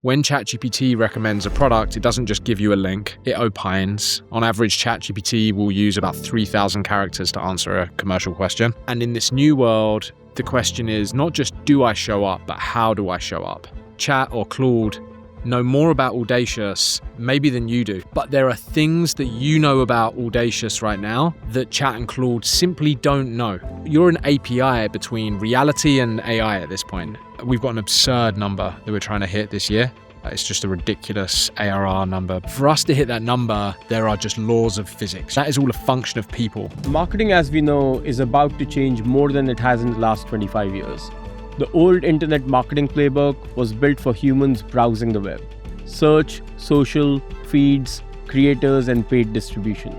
When ChatGPT recommends a product, it doesn't just give you a link, it opines. On average, ChatGPT will use about 3,000 characters to answer a commercial question. And in this new world, the question is not just do I show up, but how do I show up? Chat or Claude know more about Audacious maybe than you do, but there are things that you know about Audacious right now that Chat and Claude simply don't know. You're an API between reality and AI at this point. We've got an absurd number that we're trying to hit this year. It's just a ridiculous ARR number. For us to hit that number, there are just laws of physics. That is all a function of people. Marketing, as we know, is about to change more than it has in the last 25 years. The old internet marketing playbook was built for humans browsing the web. Search, social, feeds, creators, and paid distribution.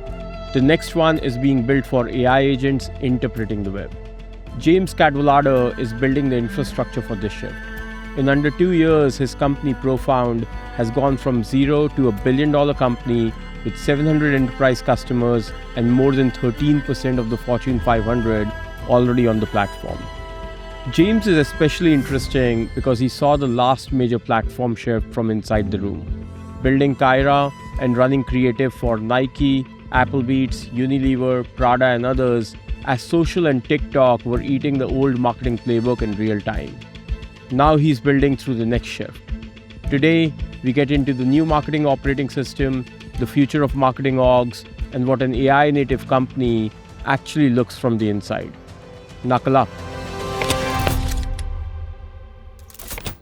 The next one is being built for AI agents interpreting the web. James Cadwallader is building the infrastructure for this shift. In under 2 years, his company Profound has gone from zero to $1 billion company with 700 enterprise customers and more than 13% of the Fortune 500 already on the platform. James is especially interesting because he saw the last major platform shift from inside the room. Building Kyra and running creative for Nike, Applebee's, Unilever, Prada and others as social and TikTok were eating the old marketing playbook in real time. Now he's building through the next shift. Today, we get into the new marketing operating system, the future of marketing orgs, and what an AI native company actually looks from the inside. Knuckle up.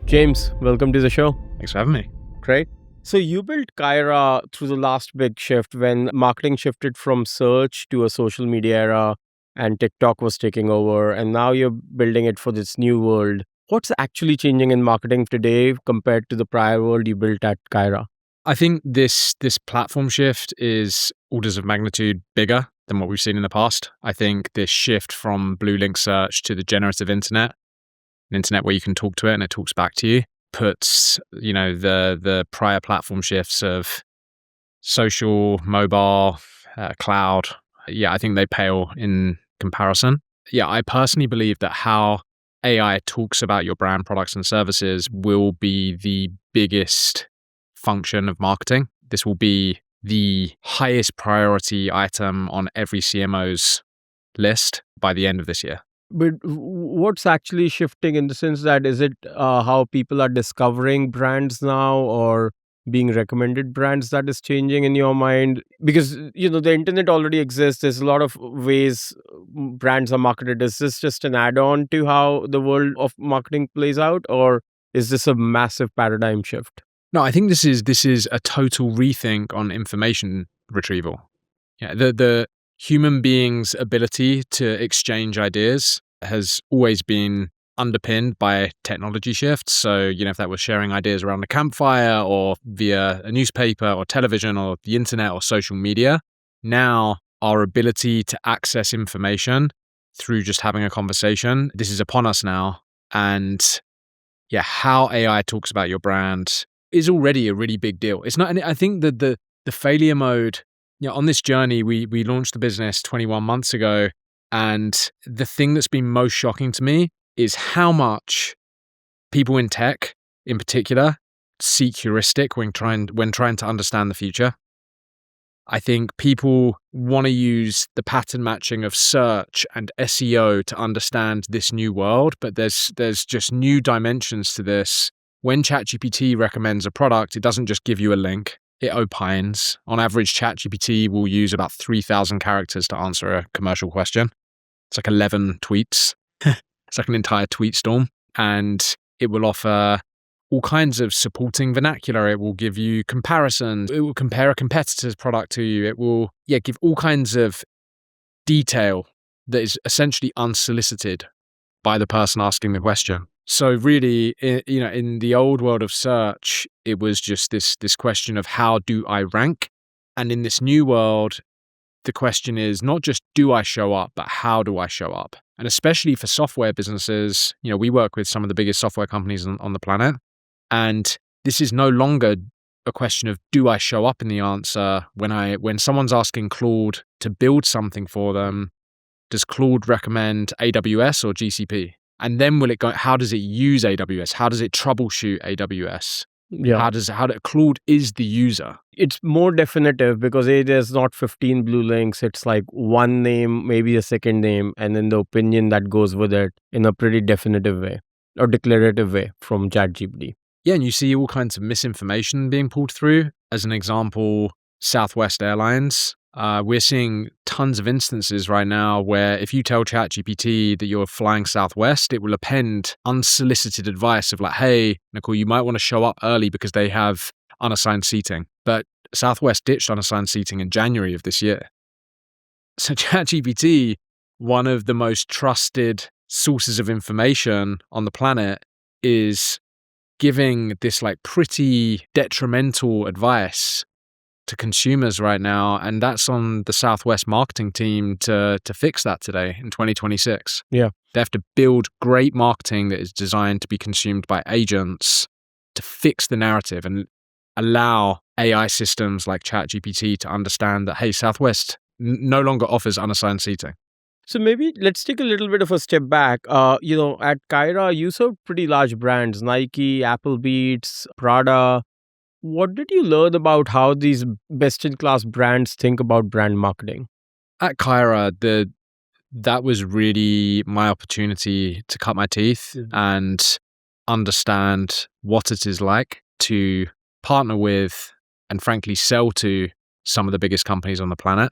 James, welcome to the show. Thanks for having me. Great. So you built Kyra through the last big shift when marketing shifted from search to a social media era and TikTok was taking over, and now you're building it for this new world. What's actually changing in marketing today compared to the prior world you built at Kyra? I think this platform shift is orders of magnitude bigger than what we've seen in the past. I think this shift from blue link search to the generative internet, an internet where you can talk to it and it talks back to you, puts, the prior platform shifts of social, mobile, cloud. Yeah, I think they pale in comparison. Yeah, I personally believe that how AI talks about your brand, products, and services will be the biggest function of marketing. This will be the highest priority item on every CMO's list by the end of this year. But what's actually shifting in the sense that is it how people are discovering brands now or being recommended brands that is changing in your mind? Because, the internet already exists. There's a lot of ways brands are marketed. Is this just an add-on to how the world of marketing plays out? Or is this a massive paradigm shift? No, I think this is a total rethink on information retrieval. Yeah, the human being's ability to exchange ideas has always been underpinned by technology shifts. So, if that was sharing ideas around a campfire or via a newspaper or television or the internet or social media, now our ability to access information through just having a conversation, this is upon us now. And yeah, how AI talks about your brand is already a really big deal. It's not, and I think that the failure mode, on this journey, we launched the business 21 months ago. And the thing that's been most shocking to me is how much people in tech, in particular, seek heuristic when trying to understand the future. I think people want to use the pattern matching of search and SEO to understand this new world, but there's just new dimensions to this. When ChatGPT recommends a product, it doesn't just give you a link, it opines. On average, ChatGPT will use about 3,000 characters to answer a commercial question. It's like 11 tweets. It's like an entire tweet storm. And it will offer all kinds of supporting vernacular. It will give you comparisons. It will compare a competitor's product to you. It will give all kinds of detail that is essentially unsolicited by the person asking the question. So really, in the old world of search, it was just this question of how do I rank? And in this new world, the question is not just do I show up, but how do I show up? And especially for software businesses, we work with some of the biggest software companies on the planet. And this is no longer a question of do I show up in the answer when someone's asking Claude to build something for them, does Claude recommend AWS or GCP? And then will it go, how does it use AWS? How does it troubleshoot AWS? Yeah. Claude is the user. It's more definitive because there's not 15 blue links. It's like one name, maybe a second name, and then the opinion that goes with it in a pretty definitive way or declarative way from ChatGPT. Yeah, and you see all kinds of misinformation being pulled through. As an example, Southwest Airlines. We're seeing tons of instances right now where if you tell ChatGPT that you're flying Southwest, it will append unsolicited advice of like, hey, Nicole, you might want to show up early because they have unassigned seating. But Southwest ditched unassigned seating in January of this year. So ChatGPT, one of the most trusted sources of information on the planet, is giving this like pretty detrimental advice to consumers right now, and that's on the Southwest marketing team to fix that today in 2026. Yeah. They have to build great marketing that is designed to be consumed by agents to fix the narrative and allow AI systems like ChatGPT to understand that, hey, Southwest no longer offers unassigned seating. So maybe let's take a little bit of a step back. At Kyra, you serve pretty large brands, Nike, Apple Beats, Prada. What did you learn about how these best-in-class brands think about brand marketing? At Kyra, that was really my opportunity to cut my teeth and understand what it is like to partner with and frankly sell to some of the biggest companies on the planet.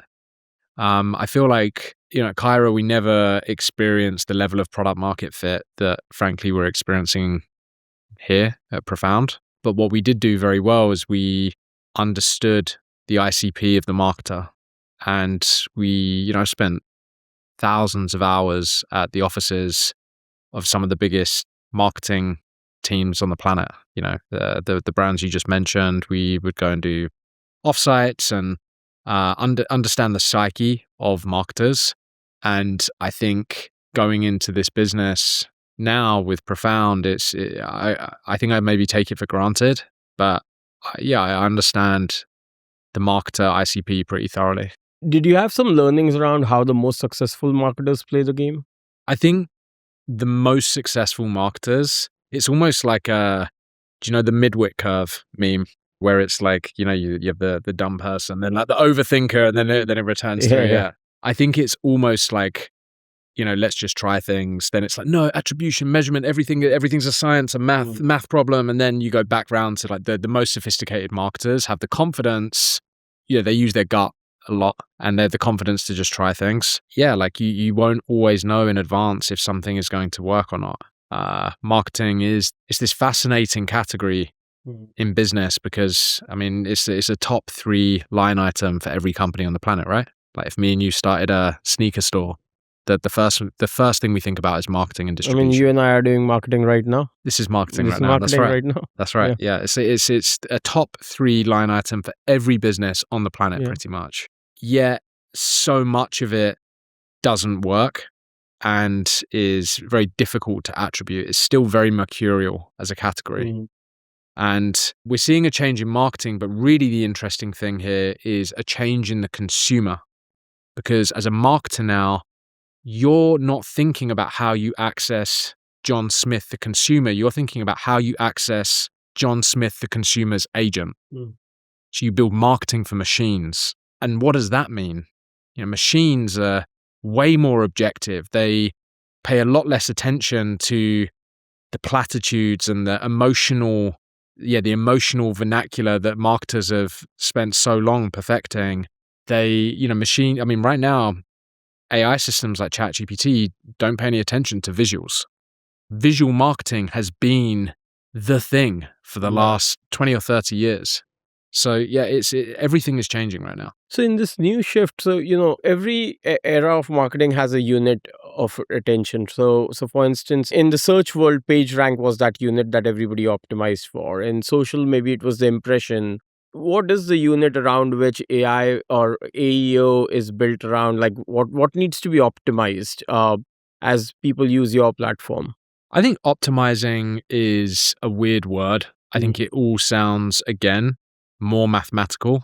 I feel like, at Kyra, we never experienced the level of product market fit that frankly we're experiencing here at Profound. But what we did do very well is we understood the ICP of the marketer, and we, spent thousands of hours at the offices of some of the biggest marketing teams on the planet. The brands you just mentioned, we would go and do offsites and understand the psyche of marketers. And I think going into this business now with Profound, I think I maybe take it for granted, but I understand the marketer ICP pretty thoroughly. Did you have some learnings around how the most successful marketers play the game? I think the most successful marketers, it's almost like the Midwit curve meme, where it's like, you have the dumb person, then like the overthinker, and then it returns to, yeah. I think it's almost like, let's just try things. Then it's like, no, attribution, measurement, everything's a science, a math problem. And then you go back round to like the most sophisticated marketers have the confidence, they use their gut a lot and they have the confidence to just try things. Yeah, like you won't always know in advance if something is going to work or not. Marketing it's this fascinating category in business because, it's a top 3 line item for every company on the planet, right? Like if me and you started a sneaker store, the first thing we think about is marketing and distribution. You and I are doing marketing right now. This is marketing right now. That's right. That's right. Yeah. It's a top 3 line item for every business on the planet, pretty much. Yet so much of it doesn't work and is very difficult to attribute. It's still very mercurial as a category. And we're seeing a change in marketing, but really the interesting thing here is a change in the consumer. Because as a marketer now, you're not thinking about how you access John Smith, the consumer. You're thinking about how you access John Smith, the consumer's agent. So you build marketing for machines. And what does that mean? Machines are way more objective. They pay a lot less attention to the platitudes and the emotional vernacular that marketers have spent so long perfecting. Right now, AI systems like ChatGPT don't pay any attention to visuals. Visual marketing has been the thing for the last 20 or 30 years. So everything is changing right now. So in this new shift, every era of marketing has a unit of attention. So for instance, in the search world, PageRank was that unit that everybody optimized for. In social, maybe it was the impression. What is the unit around which AI or AEO is built around? Like what needs to be optimized as people use your platform? I think optimizing is a weird word. I think it all sounds, again, more mathematical.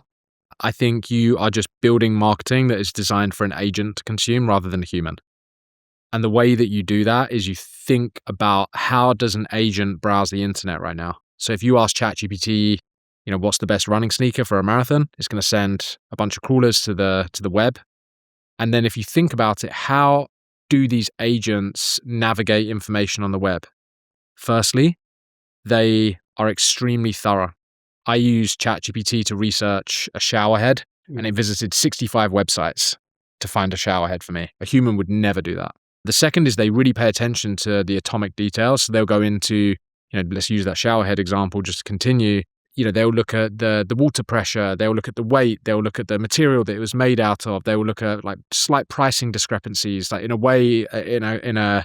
I think you are just building marketing that is designed for an agent to consume rather than a human. And the way that you do that is you think about how does an agent browse the internet right now? So if you ask ChatGPT, what's the best running sneaker for a marathon, it's going to send a bunch of crawlers to the web. And then if you think about it, how do these agents navigate information on the web? Firstly, they are extremely thorough. I used ChatGPT to research a shower head, and it visited 65 websites to find a shower head for me. A human would never do that. The second is they really pay attention to the atomic details. So they'll go into, let's use that shower head example just to continue. They'll look at the water pressure, they'll look at the weight, they'll look at the material that it was made out of, they will look at like slight pricing discrepancies, like in a way, in a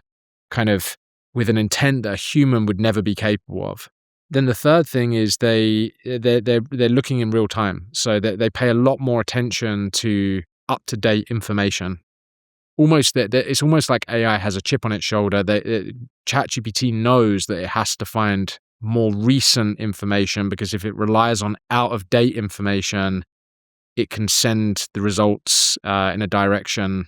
kind of with an intent that a human would never be capable of. Then the third thing is they're looking in real time. So they pay a lot more attention to up-to-date information. It's almost like AI has a chip on its shoulder. ChatGPT knows that it has to find more recent information, because if it relies on out-of-date information, it can send the results in a direction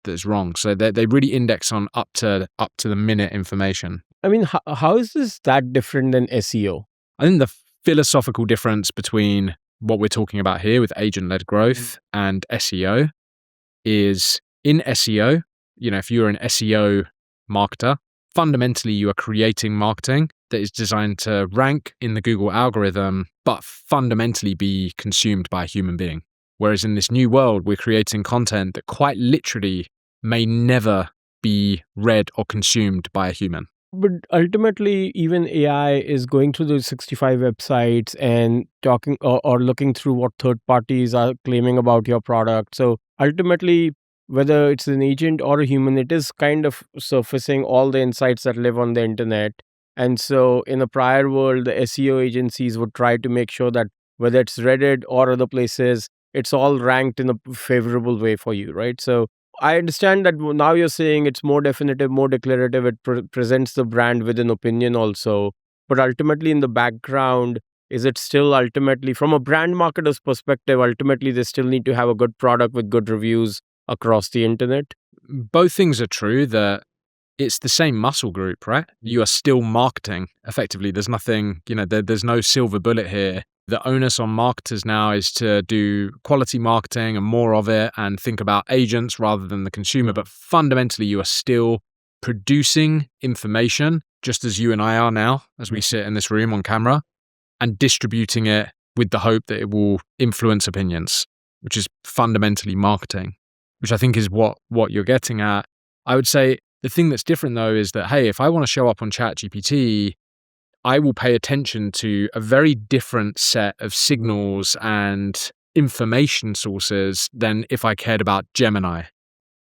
that is wrong. So they really index on up to the minute information. I mean, how is this that different than SEO? I think the philosophical difference between what we're talking about here with agent-led growth and SEO is in SEO, if you're an SEO marketer, fundamentally you are creating marketing that is designed to rank in the Google algorithm, but fundamentally be consumed by a human being. Whereas in this new world, we're creating content that quite literally may never be read or consumed by a human. But ultimately, even AI is going through those 65 websites and talking or looking through what third parties are claiming about your product. So ultimately, whether it's an agent or a human, it is kind of surfacing all the insights that live on the internet. And so in a prior world, the SEO agencies would try to make sure that whether it's Reddit or other places, it's all ranked in a favorable way for you, right? So I understand that now you're saying it's more definitive, more declarative. It presents the brand with an opinion also. But ultimately in the background, is it still ultimately, from a brand marketer's perspective, ultimately they still need to have a good product with good reviews across the internet? Both things are true, that it's the same muscle group, right? You are still marketing effectively. There's nothing, there's no silver bullet here. The onus on marketers now is to do quality marketing and more of it and think about agents rather than the consumer. But fundamentally, you are still producing information, just as you and I are now, as we sit in this room on camera, and distributing it with the hope that it will influence opinions, which is fundamentally marketing, which I think is what you're getting at. I would say the thing that's different, though, is that, hey, if I want to show up on ChatGPT, I will pay attention to a very different set of signals and information sources than if I cared about Gemini.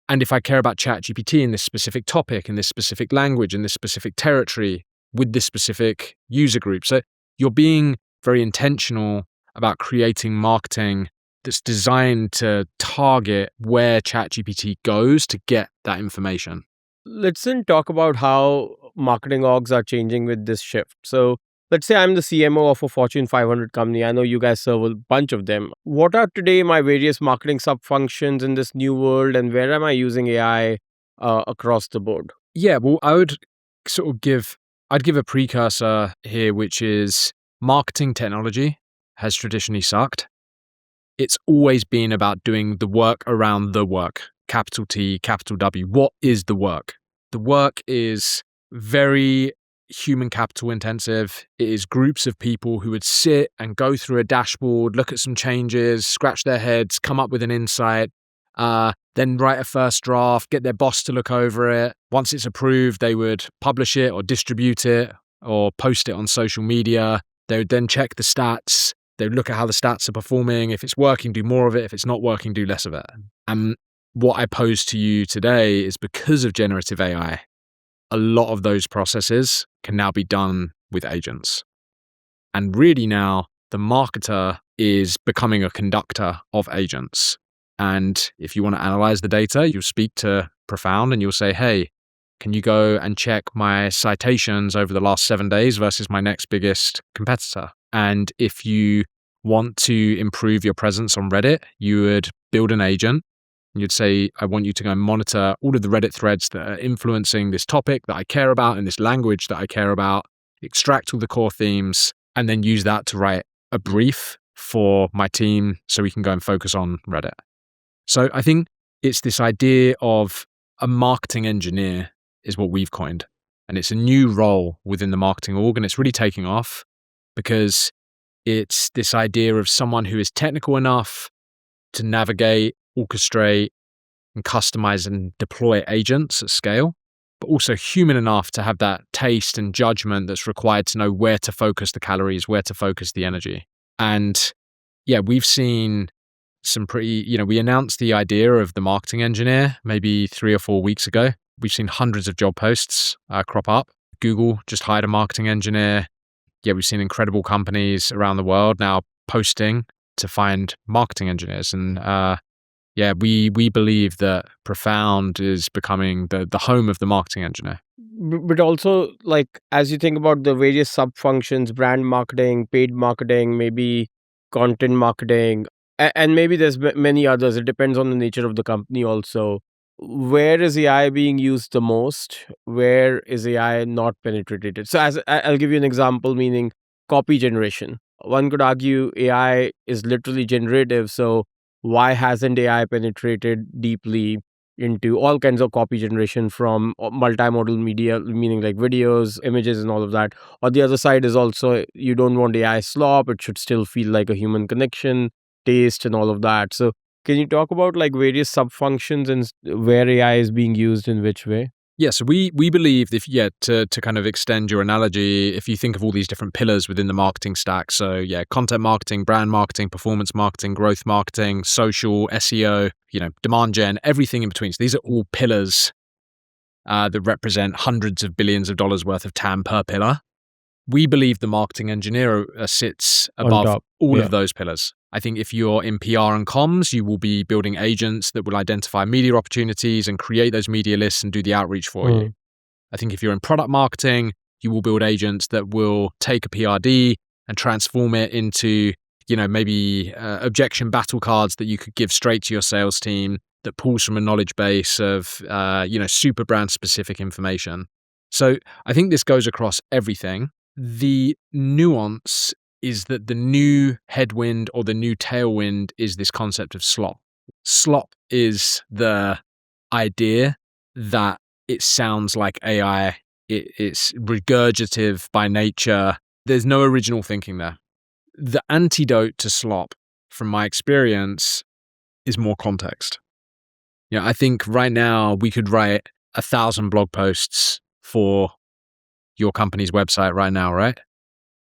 And if I care about ChatGPT in this specific topic, in this specific language, in this specific territory, with this specific user group. So you're being very intentional about creating marketing that's designed to target where ChatGPT goes to get that information. Let's then talk about how marketing orgs are changing with this shift. So let's say I'm the CMO of a Fortune 500 company. I know you guys serve a bunch of them. What are today my various marketing sub-functions in this new world, and where am I using AI across the board? Yeah, well, I would I'd give a precursor here, which is marketing technology has traditionally sucked. It's always been about doing the work around the work. Capital T, capital W. What is the work? The work is very human capital intensive. It is groups of people who would sit and go through a dashboard, look at some changes, scratch their heads, come up with an insight, then write a first draft, get their boss to look over it. Once it's approved, they would publish it or distribute it or post it on social media. They would then check the stats. They would look at how the stats are performing. If it's working, do more of it. If it's not working, do less of it. And what I pose to you today is, because of generative AI, a lot of those processes can now be done with agents. And really now, the marketer is becoming a conductor of agents. And if you want to analyze the data, you'll speak to Profound and you'll say, hey, can you go and check my citations over the last 7 days versus my next biggest competitor? And if you want to improve your presence on Reddit, you would build an agent. You'd say, I want you to go and monitor all of the Reddit threads that are influencing this topic that I care about and this language that I care about, extract all the core themes, and then use that to write a brief for my team so we can go and focus on Reddit. So I think it's this idea of a marketing engineer is what we've coined. And it's a new role within the marketing org, and it's really taking off because it's this idea of someone who is technical enough to navigate, orchestrate, and customize and deploy agents at scale, but also human enough to have that taste and judgment that's required to know where to focus the calories, where to focus the energy. And yeah, we've seen some pretty, we announced the idea of the marketing engineer maybe 3 or 4 weeks ago. We've seen hundreds of job posts crop up. Google just hired a marketing engineer. Yeah, we've seen incredible companies around the world now posting to find marketing engineers. And yeah, we believe that Profound is becoming the home of the marketing engineer. But also, like, as you think about the various sub-functions, brand marketing, paid marketing, maybe content marketing, and maybe there's many others. It depends on the nature of the company also. Where is AI being used the most? Where is AI not penetrated? So I'll give you an example, meaning copy generation. One could argue AI is literally generative. So why hasn't AI penetrated deeply into all kinds of copy generation from multimodal media, meaning like videos, images, and all of that? Or the other side is also you don't want AI slop. It should still feel like a human connection, taste, and all of that. So can you talk about like various sub-functions and where AI is being used in which way? Yeah, so we believe to kind of extend your analogy, if you think of all these different pillars within the marketing stack, so yeah, content marketing, brand marketing, performance marketing, growth marketing, social, SEO, demand gen, everything in between. So these are all pillars that represent hundreds of billions of dollars worth of TAM per pillar. We believe the marketing engineer sits above all of those pillars. I think if you're in PR and comms, you will be building agents that will identify media opportunities and create those media lists and do the outreach for you. I think if you're in product marketing, you will build agents that will take a PRD and transform it into, maybe objection battle cards that you could give straight to your sales team that pulls from a knowledge base of, super brand specific information. So I think this goes across everything. The nuance is that the new headwind or the new tailwind is this concept of slop. Slop is the idea that it sounds like AI. It's regurgitative by nature. There's no original thinking there. The antidote to slop, from my experience, is more context. I think right now we could write 1,000 blog posts for your company's website right now, right?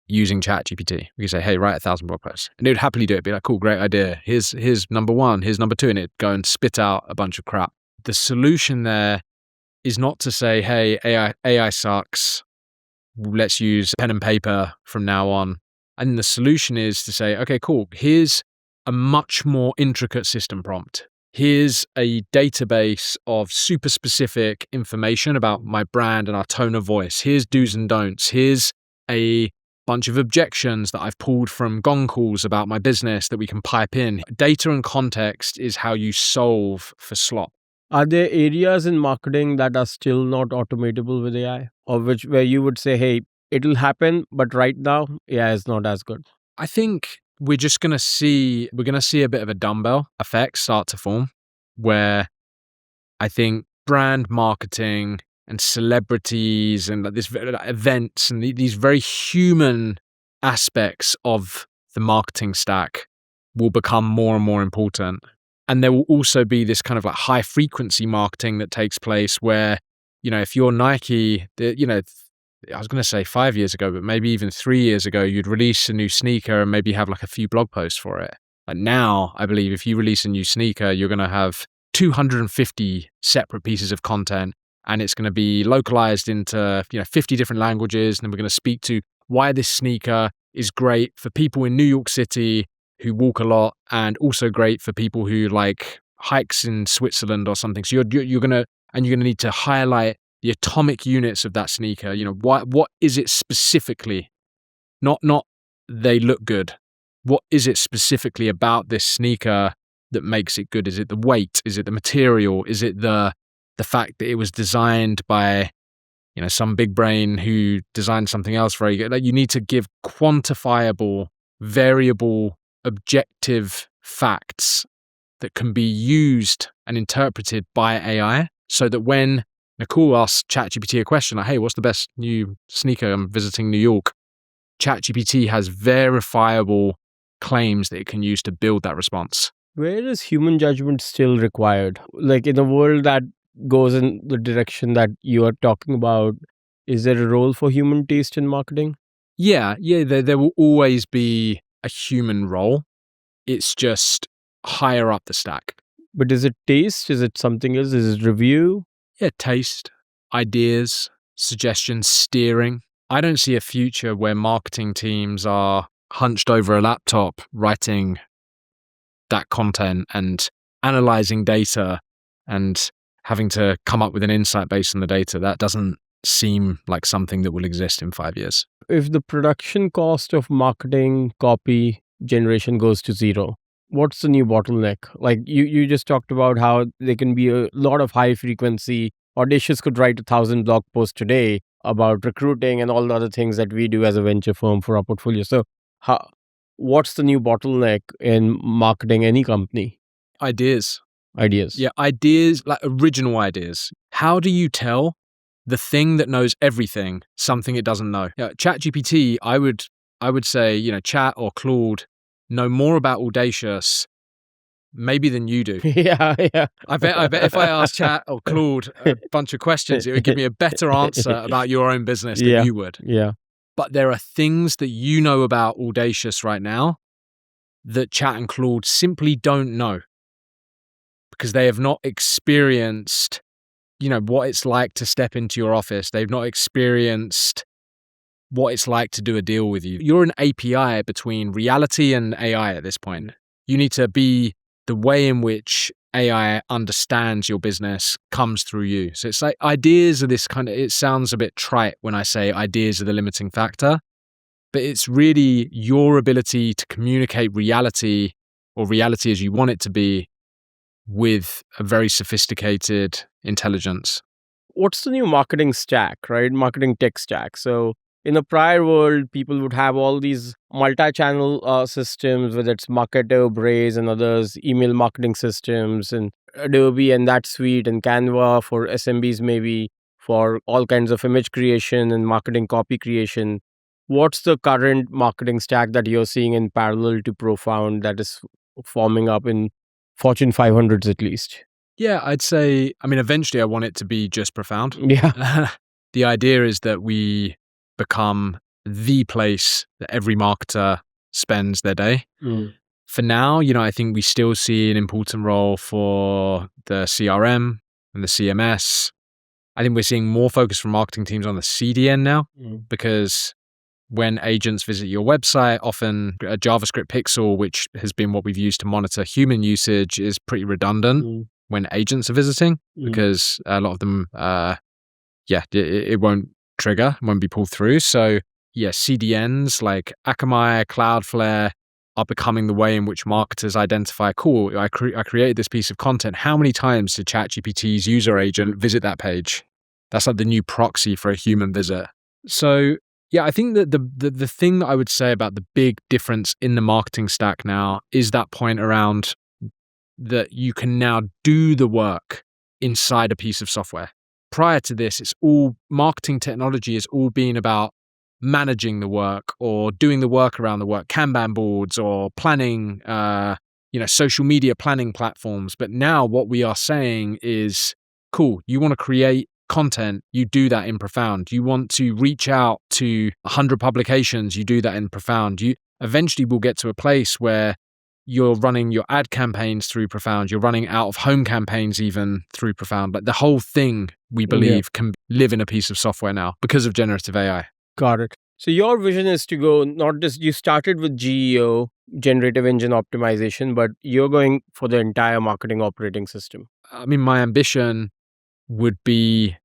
Using ChatGPT. We could say, hey, write 1,000 blog posts. And it would happily do it. Be like, cool, great idea. Here's number 1, here's number 2, and it'd go and spit out a bunch of crap. The solution there is not to say, hey, AI sucks. Let's use pen and paper from now on. And the solution is to say, okay, cool. Here's a much more intricate system prompt. Here's a database of super specific information about my brand and our tone of voice. Here's do's and don'ts. Here's a bunch of objections that I've pulled from gong calls about my business that we can pipe in. Data and context is how you solve for slop. Are there areas in marketing that are still not automatable with AI, or where you would say, hey, it'll happen, but right now AI is not as good? I think we're going to see a bit of a dumbbell effect start to form, where I think brand marketing and celebrities and this events and these very human aspects of the marketing stack will become more and more important. And there will also be this kind of like high frequency marketing that takes place where, if you're Nike, I was going to say 5 years ago, but maybe even 3 years ago, you'd release a new sneaker and maybe have like a few blog posts for it. And now, I believe if you release a new sneaker, you're going to have 250 separate pieces of content, and it's going to be localized into 50 different languages. And then we're going to speak to why this sneaker is great for people in New York City who walk a lot, and also great for people who like hikes in Switzerland or something. So you're going to need to highlight the atomic units of that sneaker. What is it specifically? Not they look good. What is it specifically about this sneaker that makes it good? Is it the weight? Is it the material? Is it the fact that it was designed by some big brain who designed something else very good. Like, you need to give quantifiable, variable, objective facts that can be used and interpreted by AI, so that when Nicole asks ChatGPT a question like, hey, what's the best new sneaker? I'm visiting New York. ChatGPT has verifiable claims that it can use to build that response. Where is human judgment still required? Like in a world that goes in the direction that you are talking about, is there a role for human taste in marketing? Yeah, there will always be a human role. It's just higher up the stack. But is it taste? Is it something else? Is it review? Yeah, taste, ideas, suggestions, steering. I don't see a future where marketing teams are hunched over a laptop writing that content and analyzing data and having to come up with an insight based on the data. That doesn't seem like something that will exist in 5 years. If the production cost of marketing copy generation goes to zero, what's the new bottleneck? Like you just talked about how there can be a lot of high frequency. Audacious could write 1,000 blog posts today about recruiting and all the other things that we do as a venture firm for our portfolio. So what's the new bottleneck in marketing any company? Ideas. Ideas. Yeah, ideas, like original ideas. How do you tell the thing that knows everything something it doesn't know? ChatGPT, I would say, Chat or Claude know more about Audacious maybe than you do. Yeah. I bet if I asked Chat or Claude a bunch of questions, it would give me a better answer about your own business than you would. Yeah. But there are things that you know about Audacious right now that Chat and Claude simply don't know, because they have not experienced, what it's like to step into your office. They've not experienced what it's like to do a deal with you. You're an API between reality and AI at this point. You need to be the way in which AI understands your business comes through you. So it's like ideas are this kind of, it sounds a bit trite when I say ideas are the limiting factor, but it's really your ability to communicate reality, or reality as you want it to be, with a very sophisticated intelligence. What's the new marketing stack, right? Marketing tech stack. So in the prior world, people would have all these multi-channel systems, whether it's Marketo, Braze, and others, email marketing systems, and Adobe and that suite, and Canva for SMBs, maybe for all kinds of image creation and marketing copy creation. What's the current marketing stack that you're seeing in parallel to Profound that is forming up in Fortune 500s at least? Yeah, I'd say, eventually I want it to be just Profound. Yeah. The idea is that we become the place that every marketer spends their day. For now, I think we still see an important role for the CRM and the CMS. I think we're seeing more focus from marketing teams on the CDN now, because when agents visit your website, often a JavaScript pixel, which has been what we've used to monitor human usage, is pretty redundant when agents are visiting, because a lot of them, it won't trigger, won't be pulled through. So CDNs like Akamai, Cloudflare are becoming the way in which marketers identify, cool, I created this piece of content. How many times did ChatGPT's user agent visit that page? That's like the new proxy for a human visit. So yeah, I think that the thing that I would say about the big difference in the marketing stack now is that point around that you can now do the work inside a piece of software. Prior to this, it's all marketing technology is all being about managing the work or doing the work around the work, Kanban boards or planning, social media planning platforms. But now what we are saying is, cool, you want to create content, you do that in Profound. You want to reach out to 100 publications, you do that in Profound. You eventually will get to a place where you're running your ad campaigns through Profound. You're running out of home campaigns even through Profound. But the whole thing, we believe, can live in a piece of software now because of generative AI. Got it. So your vision is to go not just, you started with GEO, generative engine optimization, but you're going for the entire marketing operating system. My ambition would be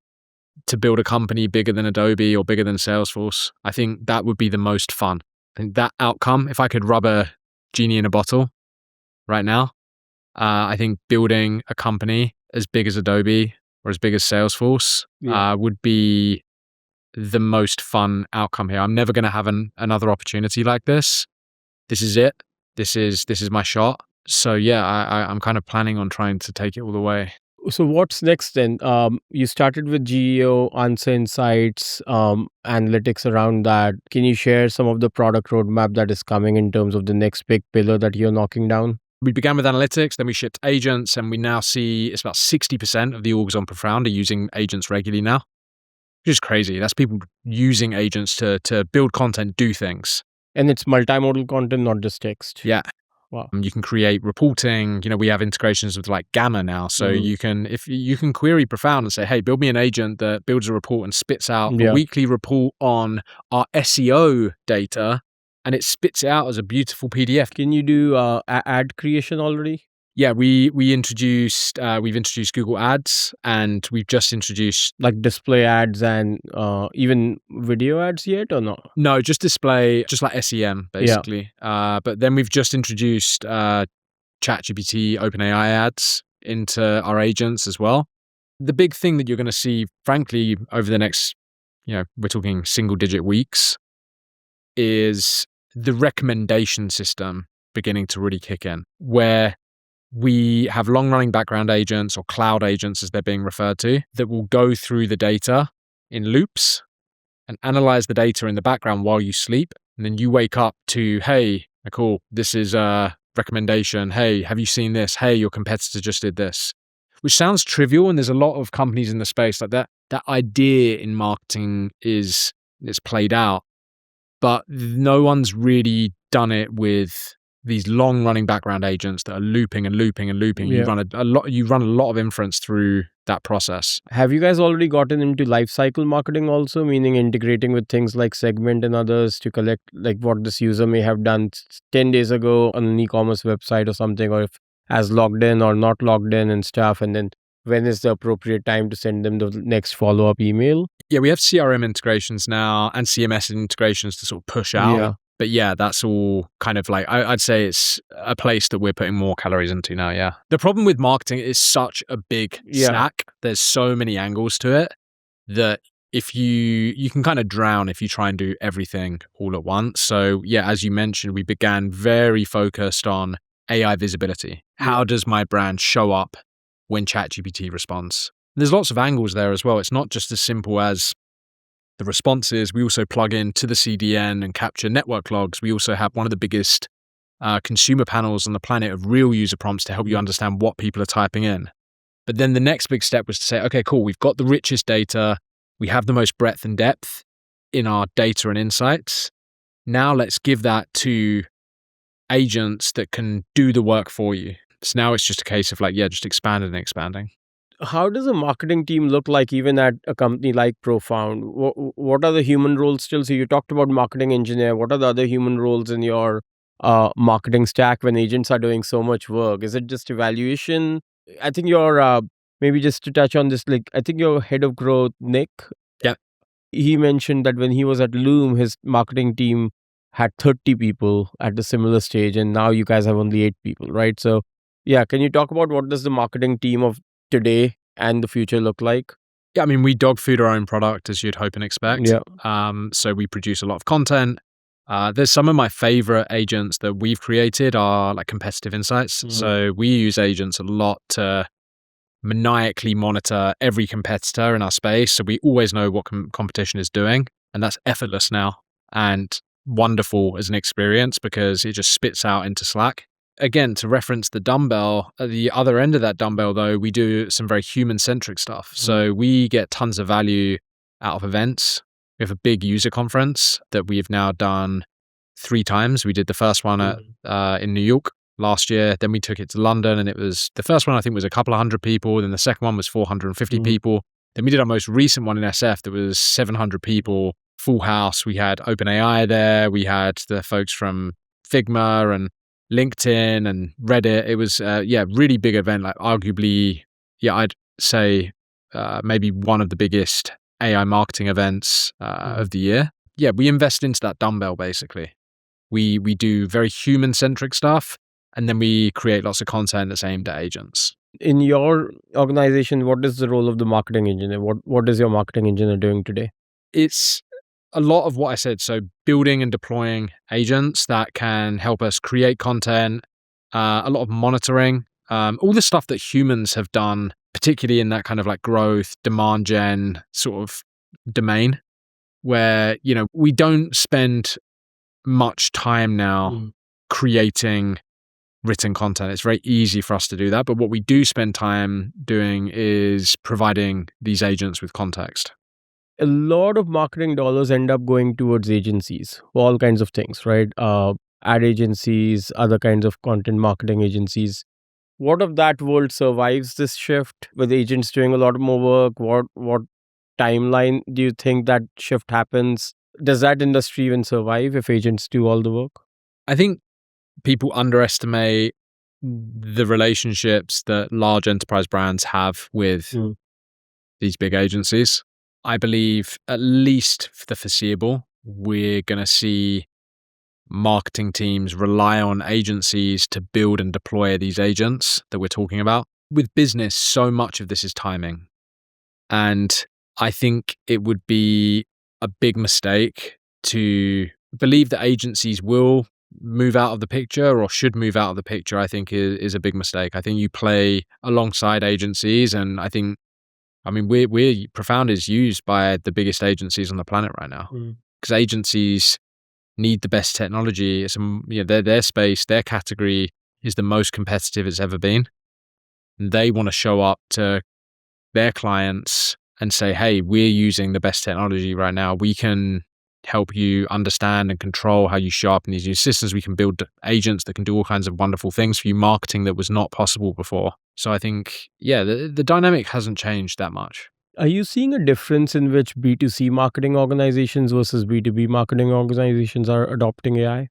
to build a company bigger than Adobe or bigger than Salesforce. I think that would be the most fun. I think that outcome, if I could rub a genie in a bottle right now, I think building a company as big as Adobe or as big as Salesforce would be the most fun outcome here. I'm never going to have another opportunity like this. This is it. This is my shot. So yeah, I'm kind of planning on trying to take it all the way. So what's next then? You started with GEO, Answer Insights, analytics around that. Can you share some of the product roadmap that is coming in terms of the next big pillar that you're knocking down? We began with analytics, then we shipped agents, and we now see it's about 60% of the orgs on Profound are using agents regularly now, which is crazy. That's people using agents to build content, do things. And it's multimodal content, not just text. Yeah. Wow. You can create reporting. We have integrations with like Gamma now. So you can query Profound and say, hey, build me an agent that builds a report and spits out a weekly report on our SEO data, and it spits it out as a beautiful PDF. Can you do ad creation already? Yeah, we've introduced Google Ads, and we've just introduced like display ads and even video ads yet or not? No, just display, just like SEM basically. Yeah. But then we've just introduced ChatGPT, OpenAI ads into our agents as well. The big thing that you're going to see, frankly, over the next, we're talking single-digit weeks, is the recommendation system beginning to really kick in, where we have long-running background agents or cloud agents, as they're being referred to, that will go through the data in loops and analyze the data in the background while you sleep. And then you wake up to, hey, cool, this is a recommendation. Hey, have you seen this? Hey, your competitor just did this. Which sounds trivial, and there's a lot of companies in the space like that. That idea in marketing it's played out, but no one's really done it with these long-running background agents that are looping and looping and looping. Yeah. You run a lot of inference through that process. Have you guys already gotten into lifecycle marketing also, meaning integrating with things like Segment and others to collect like what this user may have done 10 days ago on an e-commerce website or something, or if as logged in or not logged in and stuff, and then when is the appropriate time to send them the next follow-up email? Yeah, we have CRM integrations now and CMS integrations to sort of push out. Yeah. But yeah, that's all kind of like, I'd say it's a place that we're putting more calories into now, yeah. The problem with marketing is such a big stack. There's so many angles to it that if you can kind of drown if you try and do everything all at once. So yeah, as you mentioned, we began very focused on AI visibility. How does my brand show up when ChatGPT responds? And there's lots of angles there as well. It's not just as simple as the responses. We also plug into the CDN and capture network logs. We also have one of the biggest consumer panels on the planet of real user prompts to help you understand what people are typing in. But then the next big step was to say, okay, cool, we've got the richest data. We have the most breadth and depth in our data and insights. Now let's give that to agents that can do the work for you. So now it's just a case of just expanding and expanding. How does a marketing team look like even at a company like Profound? What are the human roles still? So you talked about marketing engineer. What are the other human roles in your marketing stack when agents are doing so much work? Is it just evaluation? I think you're, maybe just to touch on this, I think your head of growth, Nick, he mentioned that when he was at Loom, his marketing team had 30 people at a similar stage, and now you guys have only 8 people, right? So yeah, can you talk about what does the marketing team of today and the future look like? Yeah, I mean, we dog food our own product, as you'd hope and expect. Yeah. So we produce a lot of content. There's some of my favorite agents that we've created are like competitive insights. Mm-hmm. So we use agents a lot to maniacally monitor every competitor in our space. So we always know what competition is doing, and that's effortless now and wonderful as an experience because it just spits out into Slack. Again, to reference the dumbbell, at the other end of that dumbbell, though, we do some very human-centric stuff. Mm. So we get tons of value out of events. We have a big user conference that we've now done 3 times. We did the first one in New York last year. Then we took it to London, and it was the first one I think was a couple of hundred people. Then the second one was 450 people. Then we did our most recent one in SF that was 700 people, full house. We had OpenAI there. We had the folks from Figma and LinkedIn and Reddit. It was really big event, like arguably, I'd say maybe one of the biggest AI marketing events of the year. Yeah, we invest into that dumbbell basically. We do very human-centric stuff, and then we create lots of content that's aimed at agents. In your organization, what is the role of the marketing engineer? What is your marketing engineer doing today? it's a lot of what I said. So building and deploying agents that can help us create content, a lot of monitoring, all the stuff that humans have done, particularly in that kind of like growth, demand gen sort of domain, where, we don't spend much time now creating written content. It's very easy for us to do that. But what we do spend time doing is providing these agents with context. A lot of marketing dollars end up going towards agencies for all kinds of things, right? Ad agencies, other kinds of content marketing agencies. What of that world survives this shift with agents doing a lot more work? What timeline do you think that shift happens? Does that industry even survive if agents do all the work? I think people underestimate the relationships that large enterprise brands have with these big agencies. I believe, at least for the foreseeable, we're going to see marketing teams rely on agencies to build and deploy these agents that we're talking about. With business, so much of this is timing. And I think it would be a big mistake to believe that agencies will move out of the picture or should move out of the picture. I think is a big mistake. I think you play alongside agencies, and we're Profound is used by the biggest agencies on the planet right now, because agencies need the best technology. It's their space, their category is the most competitive it's ever been. And they want to show up to their clients and say, hey, we're using the best technology right now. We can help you understand and control how you show up in these new systems. We can build agents that can do all kinds of wonderful things for you, marketing that was not possible before. So I think, the dynamic hasn't changed that much. Are you seeing a difference in which B2C marketing organizations versus B2B marketing organizations are adopting AI?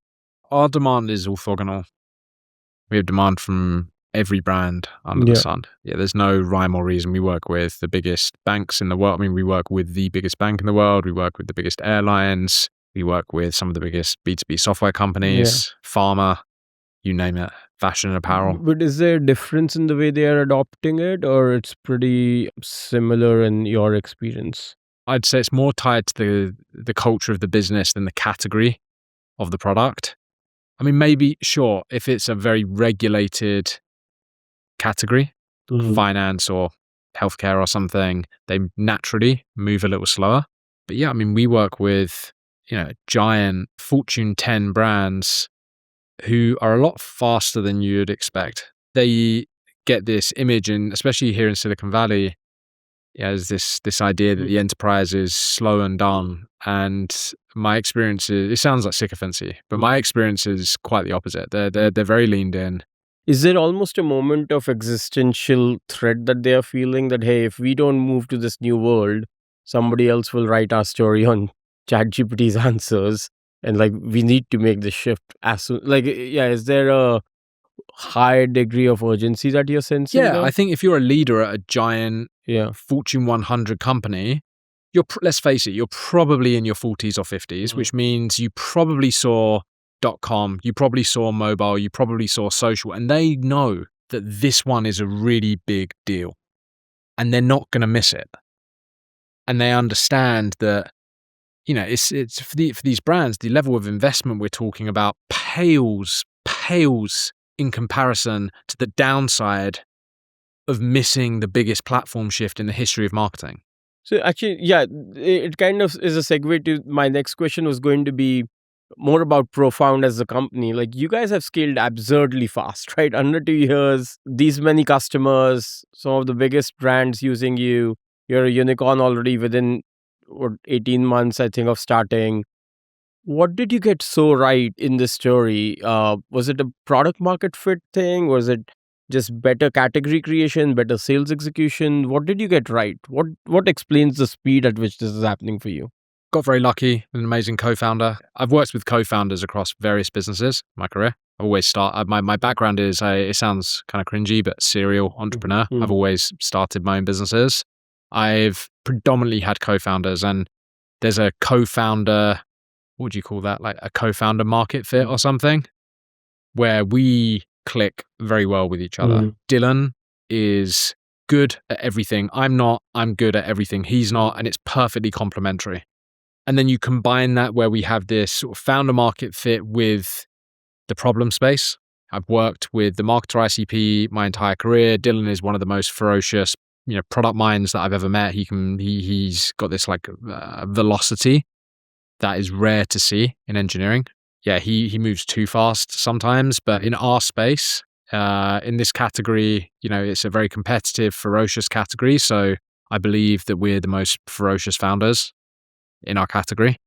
Our demand is orthogonal. We have demand from every brand under the sun. There's no rhyme or reason. We work with the biggest banks in the world. We work with the biggest bank in the world. We work with the biggest airlines. We work with some of the biggest B2B software companies, pharma, you name it, fashion and apparel. But is there a difference in the way they are adopting it, or it's pretty similar in your experience? I'd say it's more tied to the culture of the business than the category of the product. Maybe, sure, if it's a very regulated category, finance or healthcare or something, they naturally move a little slower. But we work with, giant Fortune 10 brands who are a lot faster than you'd expect. They get this image, and especially here in Silicon Valley, there's this idea that the enterprise is slow and done. And my experience is, it sounds like sycophancy, but my experience is quite the opposite. They're very leaned in. Is there almost a moment of existential threat that they are feeling that, hey, if we don't move to this new world, somebody else will write our story on ChatGPT's answers, and we need to make the shift as soon? Is there a high degree of urgency that you're sensing? I think if you're a leader at a giant Fortune 100 company, let's face it, you're probably in your 40s or 50s, which means you probably saw .com, you probably saw mobile, you probably saw social, and they know that this one is a really big deal and they're not going to miss it. And they understand that, it's for these brands, the level of investment we're talking about pales in comparison to the downside of missing the biggest platform shift in the history of marketing. So actually, it kind of is a segue to my next question, was going to be more about Profound as a company. You guys have scaled absurdly fast, right? Under 2 years, these many customers, some of the biggest brands using you. You're a unicorn already within 18 months, I think, of starting. What did you get so right in this story? Was it a product market fit thing? Was it just better category creation, better sales execution? What did you get right? What explains the speed at which this is happening for you? Got very lucky, an amazing co-founder. I've worked with co-founders across various businesses in my career. I always start, my background is, it sounds kind of cringy, but serial entrepreneur. I've always started my own businesses. I've predominantly had co-founders, and there's a co-founder, what would you call that? Like a co-founder market fit or something, where we click very well with each other. Dylan is good at everything I'm not. I'm good at everything he's not, and it's perfectly complementary. And then you combine that where we have this sort of founder market fit with the problem space. I've worked with the marketer ICP my entire career. Dylan is one of the most ferocious, product minds that I've ever met. He's got this like velocity that is rare to see in engineering. Yeah, he moves too fast sometimes, but in our space, in this category, it's a very competitive, ferocious category. So I believe that we're the most ferocious founders in our category.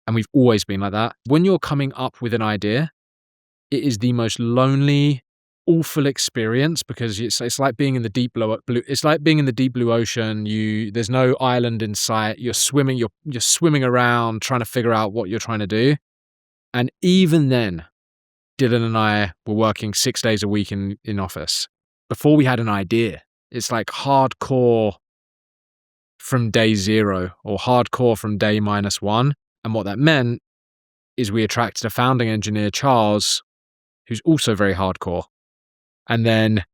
And we've always been like that. When you're coming up with an idea, it is the most lonely, awful experience because it's like being in the deep blue. It's like being in the deep blue ocean. There's no island in sight. You're swimming. You're swimming around trying to figure out what you're trying to do. And even then, Dylan and I were working 6 days a week in office before we had an idea. It's like hardcore from day 0 or hardcore from day -1. And what that meant is we attracted a founding engineer, Charles, who's also very hardcore. And then